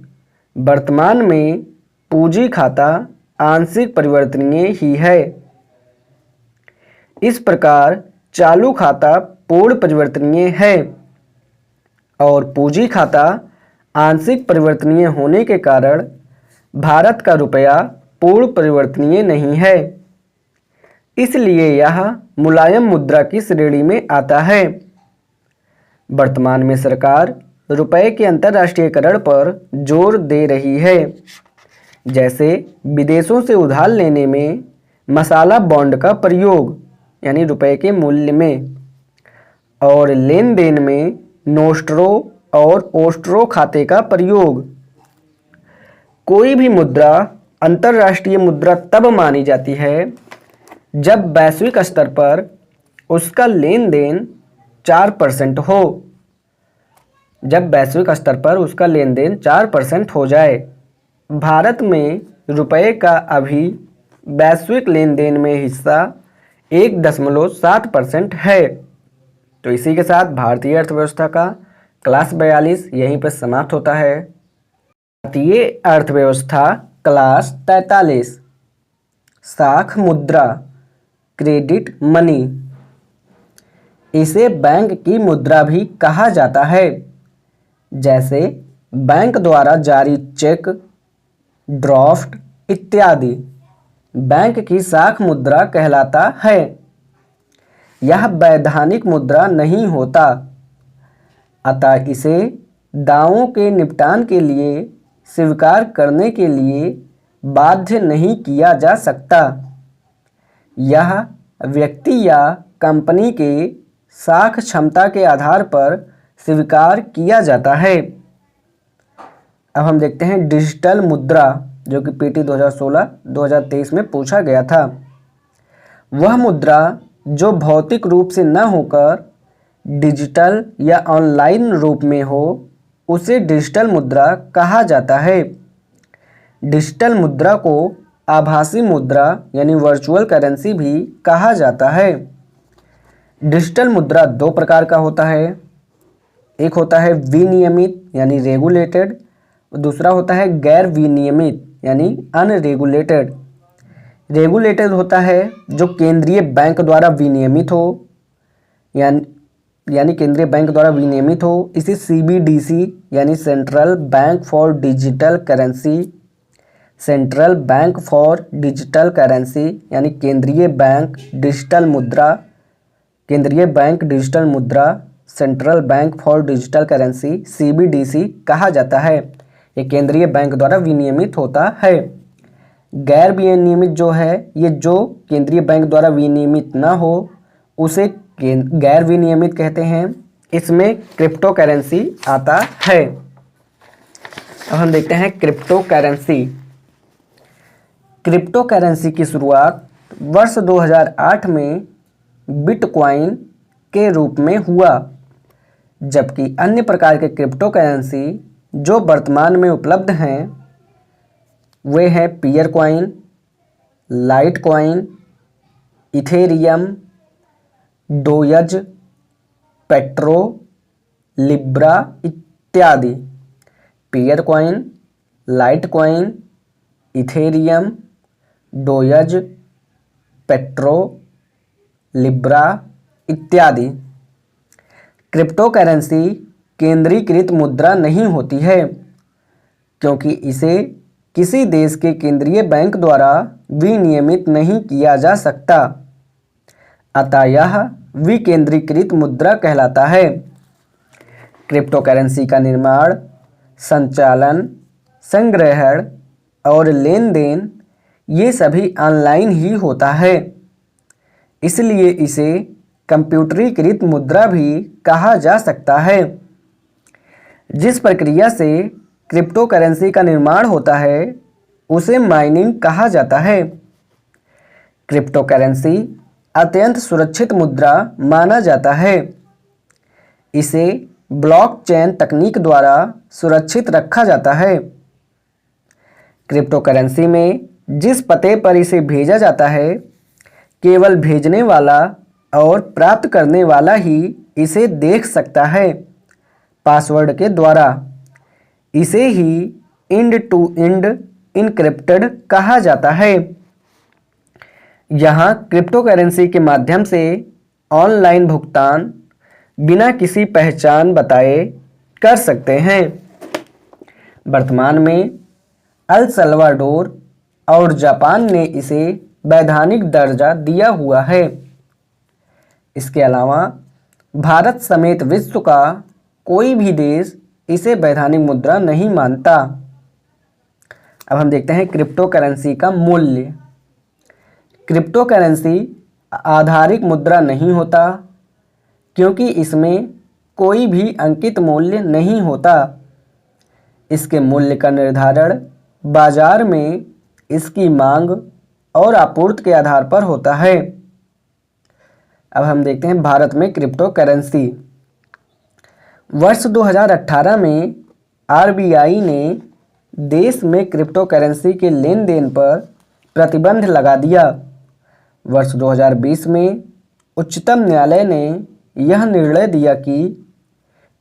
वर्तमान में पूंजी खाता आंशिक परिवर्तनीय ही है। इस प्रकार चालू खाता पूर्ण परिवर्तनीय है और पूंजी खाता आंशिक परिवर्तनीय होने के कारण भारत का रुपया पूर्ण परिवर्तनीय नहीं है। इसलिए यह मुलायम मुद्रा की श्रेणी में आता है। वर्तमान में सरकार रुपए के अंतर्राष्ट्रीयकरण पर जोर दे रही है, जैसे विदेशों से उधार लेने में मसाला बॉन्ड का प्रयोग यानी रुपए के मूल्य में, और लेन देन में नोस्ट्रो और ओस्ट्रो खाते का प्रयोग। कोई भी मुद्रा अंतर्राष्ट्रीय मुद्रा तब मानी जाती है जब वैश्विक स्तर पर उसका लेन देन 4% हो। जब वैश्विक स्तर पर उसका लेन देन 4% हो जाए। भारत में रुपए का अभी वैश्विक लेन देन में हिस्सा 1.7% है। तो इसी के साथ भारतीय अर्थव्यवस्था का क्लास 42 यहीं पर समाप्त होता है। भारतीय अर्थव्यवस्था क्लास 43 साख मुद्रा क्रेडिट मनी। इसे बैंक की मुद्रा भी कहा जाता है, जैसे बैंक द्वारा जारी चेक, ड्राफ्ट इत्यादि। बैंक की साख मुद्रा कहलाता है। यह वैधानिक मुद्रा नहीं होता, अतः इसे दावों के निपटान के लिए स्वीकार करने के लिए बाध्य नहीं किया जा सकता। यह व्यक्ति या कंपनी के साख क्षमता के आधार पर स्वीकार किया जाता है। अब हम देखते हैं डिजिटल मुद्रा, जो कि पीटी 2016-2023 में पूछा गया था। वह मुद्रा जो भौतिक रूप से न होकर डिजिटल या ऑनलाइन रूप में हो, उसे डिजिटल मुद्रा कहा जाता है। डिजिटल मुद्रा को आभासी मुद्रा यानी वर्चुअल करेंसी भी कहा जाता है। डिजिटल मुद्रा दो प्रकार का होता है। एक होता है विनियमित यानी रेगुलेटेड, और दूसरा होता है गैर विनियमित यानी अनरेगुलेटेड। रेगुलेटेड होता है जो केंद्रीय बैंक द्वारा विनियमित हो, यानी केंद्रीय बैंक द्वारा विनियमित हो। इसे सीबीडीसी यानी central bank for digital currency, central bank for digital currency यानी केंद्रीय बैंक डिजिटल मुद्रा, केंद्रीय बैंक डिजिटल मुद्रा, central bank for digital currency CBDC कहा जाता है। ये केंद्रीय बैंक द्वारा विनियमित होता है। गैर विनियमित जो है, ये जो केंद्रीय बैंक द्वारा विनियमित ना हो उसे गैर विनियमित कहते हैं। इसमें क्रिप्टो करेंसी आता है। अब हम देखते हैं क्रिप्टो करेंसी। क्रिप्टो करेंसी की शुरुआत वर्ष 2008 में बिटकॉइन के रूप में हुआ, जबकि अन्य प्रकार के क्रिप्टो करेंसी जो वर्तमान में उपलब्ध हैं वे हैं Peercoin, Litecoin, Ethereum, Doge, Petro, Libra इत्यादि। Peercoin, Litecoin, Ethereum, Doge, Petro, Libra इत्यादि। क्रिप्टो करेंसी केंद्रीकृत मुद्रा नहीं होती है, क्योंकि इसे किसी देश के केंद्रीय बैंक द्वारा विनियमित नहीं किया जा सकता, अतः यह विकेंद्रीकृत मुद्रा कहलाता है। क्रिप्टो करेंसी का निर्माण, संचालन, संग्रहण और लेन देन ये सभी ऑनलाइन ही होता है, इसलिए इसे कंप्यूटरीकृत मुद्रा भी कहा जा सकता है। जिस प्रक्रिया से क्रिप्टो करेंसी का निर्माण होता है उसे माइनिंग कहा जाता है। क्रिप्टो करेंसी अत्यंत सुरक्षित मुद्रा माना जाता है। इसे ब्लॉकचेन तकनीक द्वारा सुरक्षित रखा जाता है। क्रिप्टो करेंसी में जिस पते पर इसे भेजा जाता है, केवल भेजने वाला और प्राप्त करने वाला ही इसे देख सकता है पासवर्ड के द्वारा। इसे ही एंड टू एंड इनक्रिप्टेड कहा जाता है। यहाँ क्रिप्टो करेंसी के माध्यम से ऑनलाइन भुगतान बिना किसी पहचान बताए कर सकते हैं। वर्तमान में अल सल्वाडोर और जापान ने इसे वैधानिक दर्जा दिया हुआ है। इसके अलावा भारत समेत विश्व का कोई भी देश इसे वैधानिक मुद्रा नहीं मानता। अब हम देखते हैं क्रिप्टो करेंसी का मूल्य। क्रिप्टो करेंसी आधारिक मुद्रा नहीं होता, क्योंकि इसमें कोई भी अंकित मूल्य नहीं होता। इसके मूल्य का निर्धारण बाजार में इसकी मांग और आपूर्ति के आधार पर होता है। अब हम देखते हैं भारत में क्रिप्टो करेंसी। वर्ष 2018 में आरबीआई ने देश में क्रिप्टो करेंसी के लेन देन पर प्रतिबंध लगा दिया। वर्ष 2020 में उच्चतम न्यायालय ने यह निर्णय दिया कि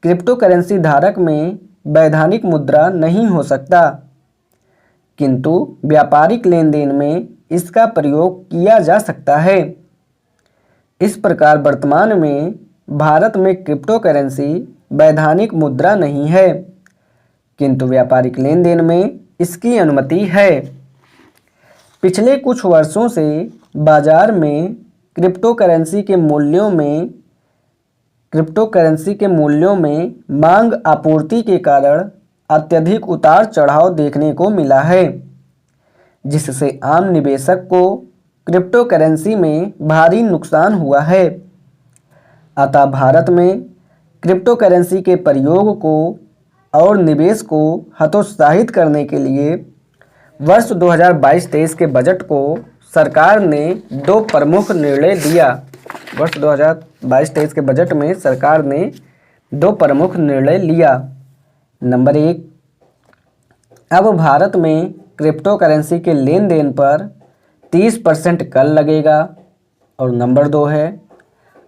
क्रिप्टो करेंसी धारक में वैधानिक मुद्रा नहीं हो सकता, किंतु व्यापारिक लेन देन में इसका प्रयोग किया जा सकता है। इस प्रकार वर्तमान में भारत में क्रिप्टो करेंसी वैधानिक मुद्रा नहीं है, किंतु व्यापारिक लेन देन में इसकी अनुमति है। पिछले कुछ वर्षों से बाजार में क्रिप्टो करेंसी के मूल्यों में मांग आपूर्ति के कारण अत्यधिक उतार चढ़ाव देखने को मिला है, जिससे आम निवेशक को क्रिप्टो करेंसी में भारी नुकसान हुआ है। अतः भारत में क्रिप्टो करेंसी के प्रयोग को और निवेश को हतोत्साहित करने के लिए वर्ष 2022-23 के बजट को सरकार ने दो प्रमुख निर्णय दिया। वर्ष 2022-23 के बजट में सरकार ने दो प्रमुख निर्णय लिया। नंबर 1, अब भारत में क्रिप्टो करेंसी के लेन देन पर 30% कर लगेगा। और नंबर 2 है,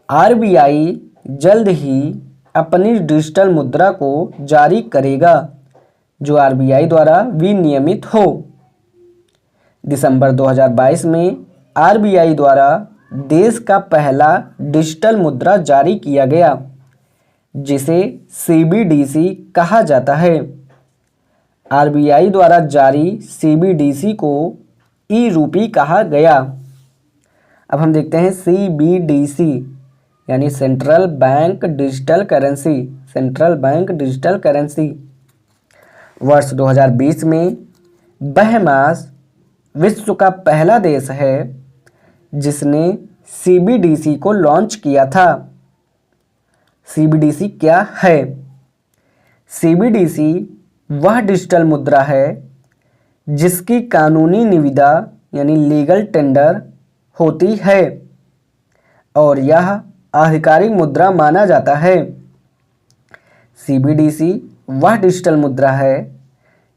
आरबीआई जल्द ही अपनी डिजिटल मुद्रा को जारी करेगा जो आरबीआई द्वारा विनियमित हो। दिसंबर 2022 में आरबीआई द्वारा देश का पहला डिजिटल मुद्रा जारी किया गया, जिसे सीबीडीसी कहा जाता है। आरबीआई द्वारा जारी सीबीडीसी को ई रूपी कहा गया। अब हम देखते हैं सीबीडीसी यानी सेंट्रल बैंक डिजिटल करेंसी। वर्ष 2020 में बहमास विश्व का पहला देश है जिसने सीबीडीसी को लॉन्च किया था। सीबीडीसी क्या है? सीबीडीसी वह डिजिटल मुद्रा है जिसकी कानूनी निविदा यानी लीगल टेंडर होती है और यह आधिकारिक मुद्रा माना जाता है। सीबीडीसी वह डिजिटल मुद्रा है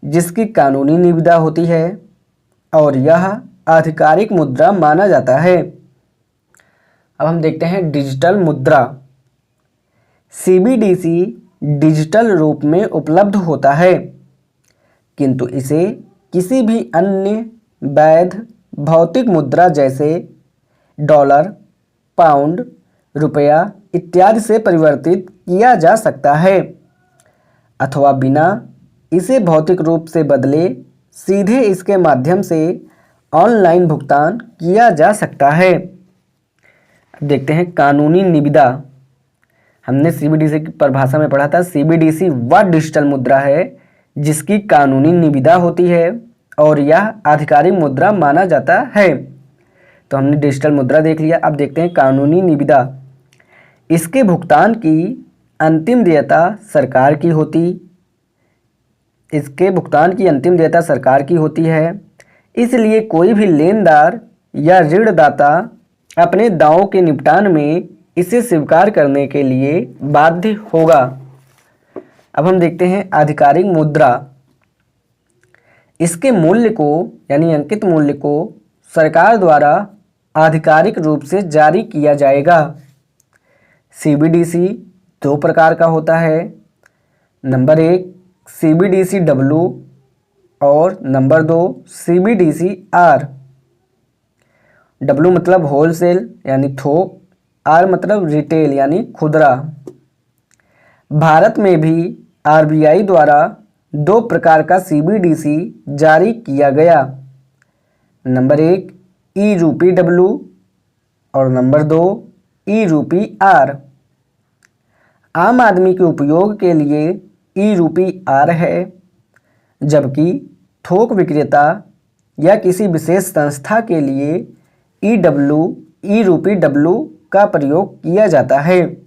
जिसकी कानूनी निविदा होती है और यह आधिकारिक मुद्रा माना जाता है। अब हम देखते हैं डिजिटल मुद्रा। सीबीडीसी डिजिटल रूप में उपलब्ध होता है, किंतु इसे किसी भी अन्य वैध भौतिक मुद्रा जैसे डॉलर, पाउंड, रुपया इत्यादि से परिवर्तित किया जा सकता है अथवा बिना इसे भौतिक रूप से बदले सीधे इसके माध्यम से ऑनलाइन भुगतान किया जा सकता है। देखते हैं कानूनी निविदा। हमने सीबीडीसी की परिभाषा में पढ़ा था, सीबीडीसी वह डिजिटल मुद्रा है जिसकी कानूनी निविदा होती है और यह आधिकारिक मुद्रा माना जाता है। तो हमने डिजिटल मुद्रा देख लिया। अब देखते हैं कानूनी निविदा। इसके भुगतान की अंतिम देयता सरकार की होती है। इसलिए कोई भी लेनदार या ऋणदाता अपने दावों के निपटान में इसे स्वीकार करने के लिए बाध्य होगा। अब हम देखते हैं आधिकारिक मुद्रा। इसके मूल्य को यानी अंकित मूल्य को सरकार द्वारा आधिकारिक रूप से जारी किया जाएगा। सीबीडीसी दो प्रकार का होता है। नंबर 1 सीबीडीसी डब्ल्यू और नंबर 2 सीबीडीसी आर। डब्ल्यू मतलब होलसेल यानी थोक, आर मतलब रिटेल यानी खुदरा। भारत में भी आरबीआई द्वारा दो प्रकार का सीबीडीसी जारी किया गया। नंबर 1 ई रूपी डब्ल्यू और नंबर 2 ई रूपी आर। आम आदमी के उपयोग के लिए ई रूपी आर है, जबकि थोक विक्रेता या किसी विशेष संस्था के लिए ई रूपी डब्ल्यू का प्रयोग किया जाता है।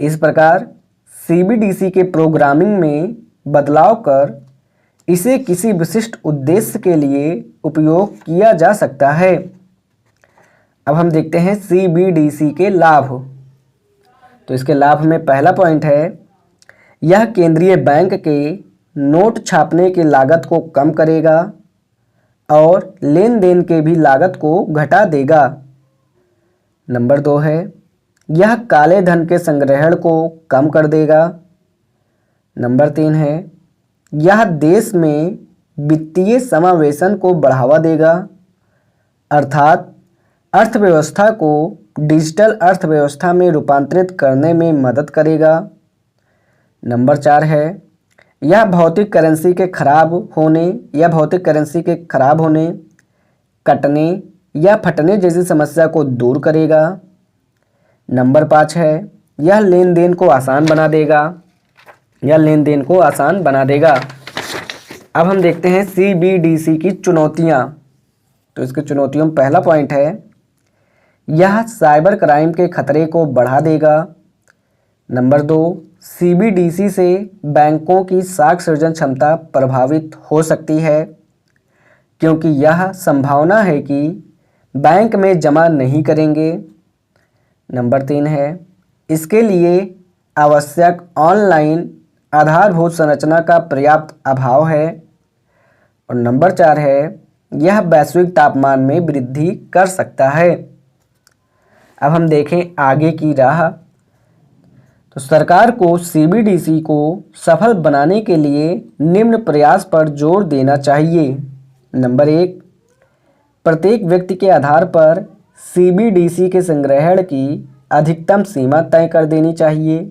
इस प्रकार सीबीडीसी के प्रोग्रामिंग में बदलाव कर इसे किसी विशिष्ट उद्देश्य के लिए उपयोग किया जा सकता है। अब हम देखते हैं सीबीडीसी के लाभ। तो इसके लाभ में पहला पॉइंट है, यह केंद्रीय बैंक के नोट छापने की लागत को कम करेगा और लेन देन के भी लागत को घटा देगा। नंबर 2 है, यह काले धन के संग्रहण को कम कर देगा। नंबर 3 है, यह देश में वित्तीय समावेशन को बढ़ावा देगा, अर्थात अर्थव्यवस्था को डिजिटल अर्थव्यवस्था में रूपांतरित करने में मदद करेगा। नंबर 4 है, यह भौतिक करेंसी के खराब होने कटने या फटने जैसी समस्या को दूर करेगा। नंबर 5 है, यह लेन देन को आसान बना देगा। यह लेन देन को आसान बना देगा। अब हम देखते हैं CBDC की चुनौतियां। तो इसकी चुनौतियों में पहला पॉइंट है, यह साइबर क्राइम के खतरे को बढ़ा देगा। नंबर 2, CBDC से बैंकों की साख सृजन क्षमता प्रभावित हो सकती है, क्योंकि यह संभावना है कि बैंक में जमा नहीं करेंगे। नंबर 3 है, इसके लिए आवश्यक ऑनलाइन आधारभूत संरचना का पर्याप्त अभाव है। और नंबर 4 है, यह वैश्विक तापमान में वृद्धि कर सकता है। अब हम देखें आगे की राह। तो सरकार को CBDC को सफल बनाने के लिए निम्न प्रयास पर जोर देना चाहिए। नंबर 1, प्रत्येक व्यक्ति के आधार पर CBDC के संग्रहण की अधिकतम सीमा तय कर देनी चाहिए।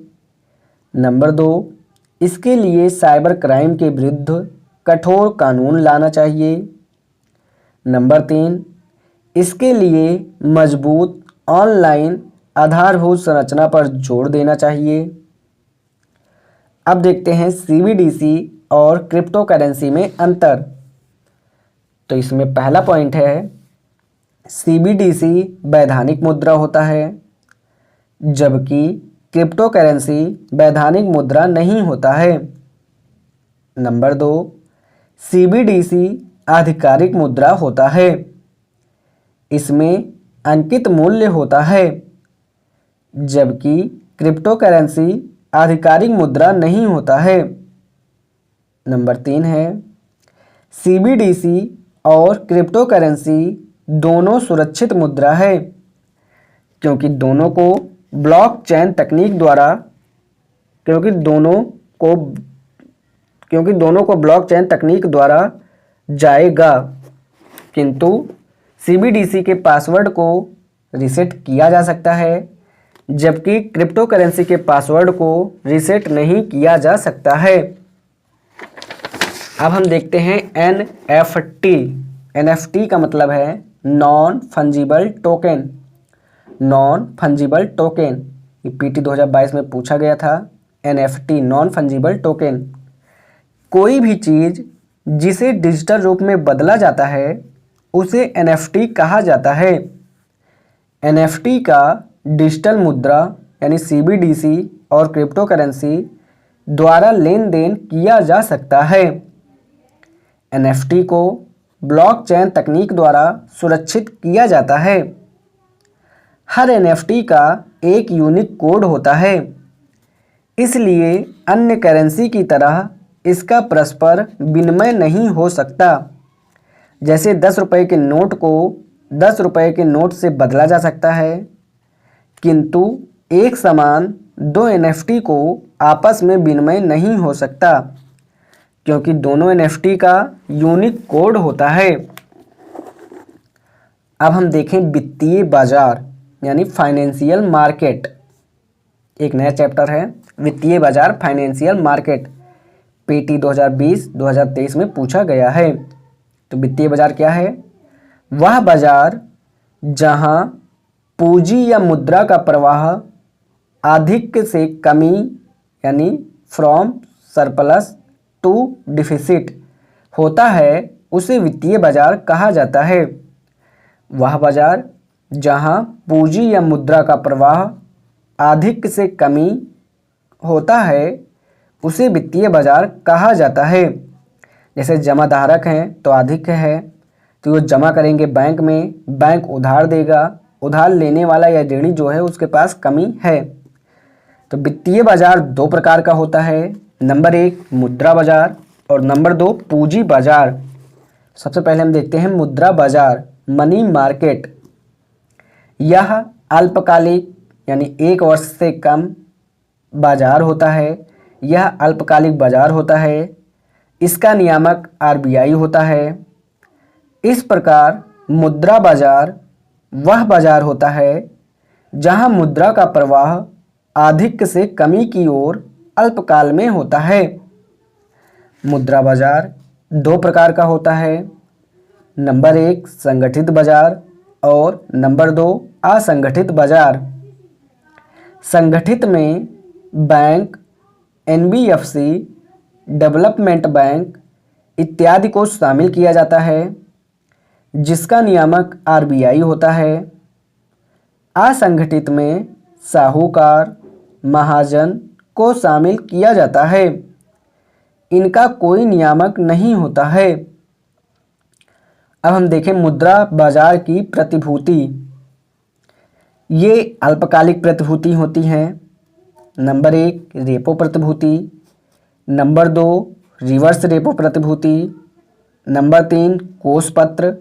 नंबर 2, इसके लिए साइबर क्राइम के विरुद्ध कठोर कानून लाना चाहिए। नंबर 3, इसके लिए मजबूत ऑनलाइन आधारभूत संरचना पर जोर देना चाहिए। अब देखते हैं CBDC और क्रिप्टो करेंसी में अंतर। तो इसमें पहला पॉइंट है, CBDC वैधानिक मुद्रा होता है, जबकि क्रिप्टो करेंसी वैधानिक मुद्रा नहीं होता है। नंबर 2, CBDC आधिकारिक मुद्रा होता है। इसमें अंकित मूल्य होता है, जबकि क्रिप्टो करेंसी आधिकारिक मुद्रा नहीं होता है। नंबर 3 है, CBDC और क्रिप्टो करेंसी दोनों सुरक्षित मुद्रा है, क्योंकि दोनों को ब्लॉकचेन तकनीक द्वारा ब्लॉकचेन तकनीक द्वारा जाएगा, किंतु CBDC के पासवर्ड को रीसेट किया जा सकता है, जबकि क्रिप्टो करेंसी के पासवर्ड को रीसेट नहीं किया जा सकता है। अब हम देखते हैं NFT। NFT का मतलब है non fungible token. Non fungible token ये PT 2022 में पूछा गया था। NFT नॉन फंजिबल टोकन, कोई भी चीज़ जिसे डिजिटल रूप में बदला जाता है उसे NFT कहा जाता है। NFT का डिजिटल मुद्रा यानी CBDC और क्रिप्टो करेंसी द्वारा लेन देन किया जा सकता है। NFT को ब्लॉकचेन तकनीक द्वारा सुरक्षित किया जाता है। हर NFT का एक यूनिक कोड होता है, इसलिए अन्य करेंसी की तरह इसका परस्पर विनिमय नहीं हो सकता। जैसे 10 रुपये के नोट को 10 रुपये के नोट से बदला जा सकता है, किंतु एक समान 2 NFT को आपस में विनिमय नहीं हो सकता, क्योंकि दोनों NFT का यूनिक कोड होता है। अब हम देखें वित्तीय बाजार यानी फाइनेंशियल मार्केट। एक नया चैप्टर है वित्तीय बाजार फाइनेंशियल मार्केट, PT 2020-2023 में पूछा गया है। तो वित्तीय बाजार क्या है? वह बाजार जहां पूंजी या मुद्रा का प्रवाह आधिक्य से कमी यानी फ्रॉम सरप्लस टू डिफिसिट होता है, उसे वित्तीय बाजार कहा जाता है। वह बाजार जहां पूंजी या मुद्रा का प्रवाह आधिक्य से कमी होता है उसे वित्तीय बाजार कहा जाता है। जैसे जमा धारक हैं तो आधिक्य है, तो वो जमा करेंगे बैंक में, बैंक उधार देगा, उधार लेने वाला या ऋणी जो है उसके पास कमी है। तो वित्तीय बाजार 2 प्रकार का होता है, नंबर 1 मुद्रा बाजार और नंबर 2 पूंजी बाजार। सबसे पहले हम देखते हैं मुद्रा बाजार, मनी मार्केट। यह अल्पकालिक यानी 1 वर्ष से कम बाजार होता है। यह अल्पकालिक बाजार होता है। इसका नियामक RBI होता है। इस प्रकार मुद्रा बाजार वह बाजार होता है जहां मुद्रा का प्रवाह आधिक्य से कमी की ओर अल्पकाल में होता है। मुद्रा बाजार 2 प्रकार का होता है, नंबर 1 संगठित बाजार और नंबर 2 असंगठित बाजार। संगठित में बैंक, एनबीएफसी, डेवलपमेंट बैंक इत्यादि को शामिल किया जाता है, जिसका नियामक आरबीआई होता है। असंगठित में साहूकार, महाजन को शामिल किया जाता है, इनका कोई नियामक नहीं होता है। अब हम देखें मुद्रा बाजार की प्रतिभूति। ये अल्पकालिक प्रतिभूति होती हैं। नंबर 1 रेपो प्रतिभूति, नंबर 2 रिवर्स रेपो प्रतिभूति, नंबर 3 कोष पत्र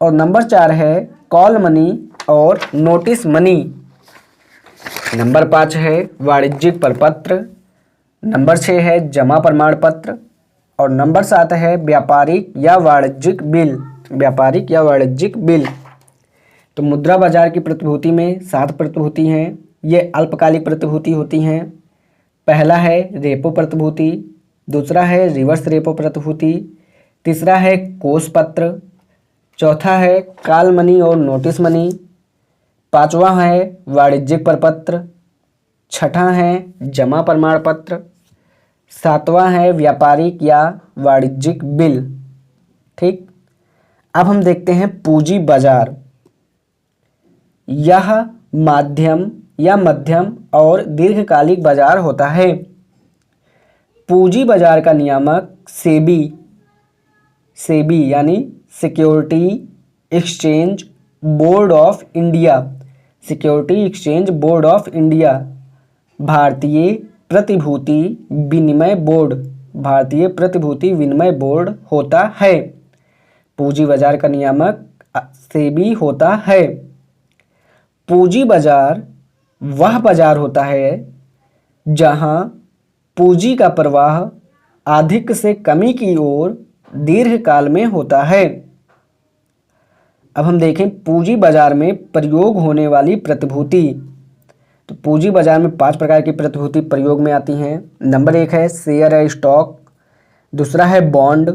और नंबर 4 है कॉल मनी और नोटिस मनी। नंबर 5 है वाणिज्यिक प्रपत्र, नंबर 6 है जमा प्रमाण पत्र और नंबर 7 है व्यापारिक या वाणिज्यिक बिल। व्यापारिक या वाणिज्यिक बिल। तो मुद्रा बाजार की प्रतिभूति में 7 प्रतिभूति हैं। ये अल्पकालिक प्रतिभूति होती हैं। पहला है रेपो प्रतिभूति, दूसरा है रिवर्स रेपो प्रतिभूति, तीसरा है कोष पत्र, चौथा है कॉल मनी और नोटिस मनी, पांचवा है वाणिज्यिक प्रपत्र, छठा है जमा प्रमाण पत्र, सातवां है व्यापारिक या वाणिज्यिक बिल। ठीक, अब हम देखते हैं पूंजी बाजार। यह माध्यम या मध्यम और दीर्घकालिक बाजार होता है। पूंजी बाजार का नियामक सेबी यानी security exchange board of India, security exchange board of India, भारतीय प्रतिभूति विनिमय बोर्ड, भारतीय प्रतिभूति विनिमय बोर्ड होता है। पूंजी बाजार का नियामक सेबी होता है। पूंजी बाजार वह बाजार होता है जहां पूंजी का प्रवाह अधिक से कमी की ओर दीर्घकाल में होता है। अब हम देखें पूंजी बाजार में प्रयोग होने वाली प्रतिभूति। तो पूंजी बाजार में 5 प्रकार की प्रतिभूति प्रयोग में आती हैं। नंबर 1 है शेयर या स्टॉक, दूसरा है बॉन्ड,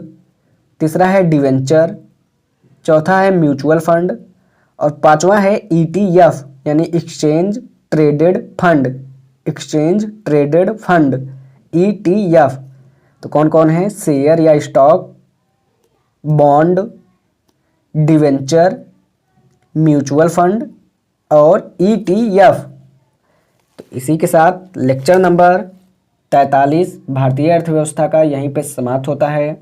तीसरा है डिवेंचर, चौथा है म्यूचुअल फंड और पांचवा है ईटीएफ यानी exchange traded fund, exchange traded fund ETF. तो कौन कौन है? शेयर या stock, bond, debenture, mutual fund और ईटीएफ। तो इसी के साथ लेक्चर नंबर 43 भारतीय अर्थव्यवस्था का यहीं पे समाप्त होता है।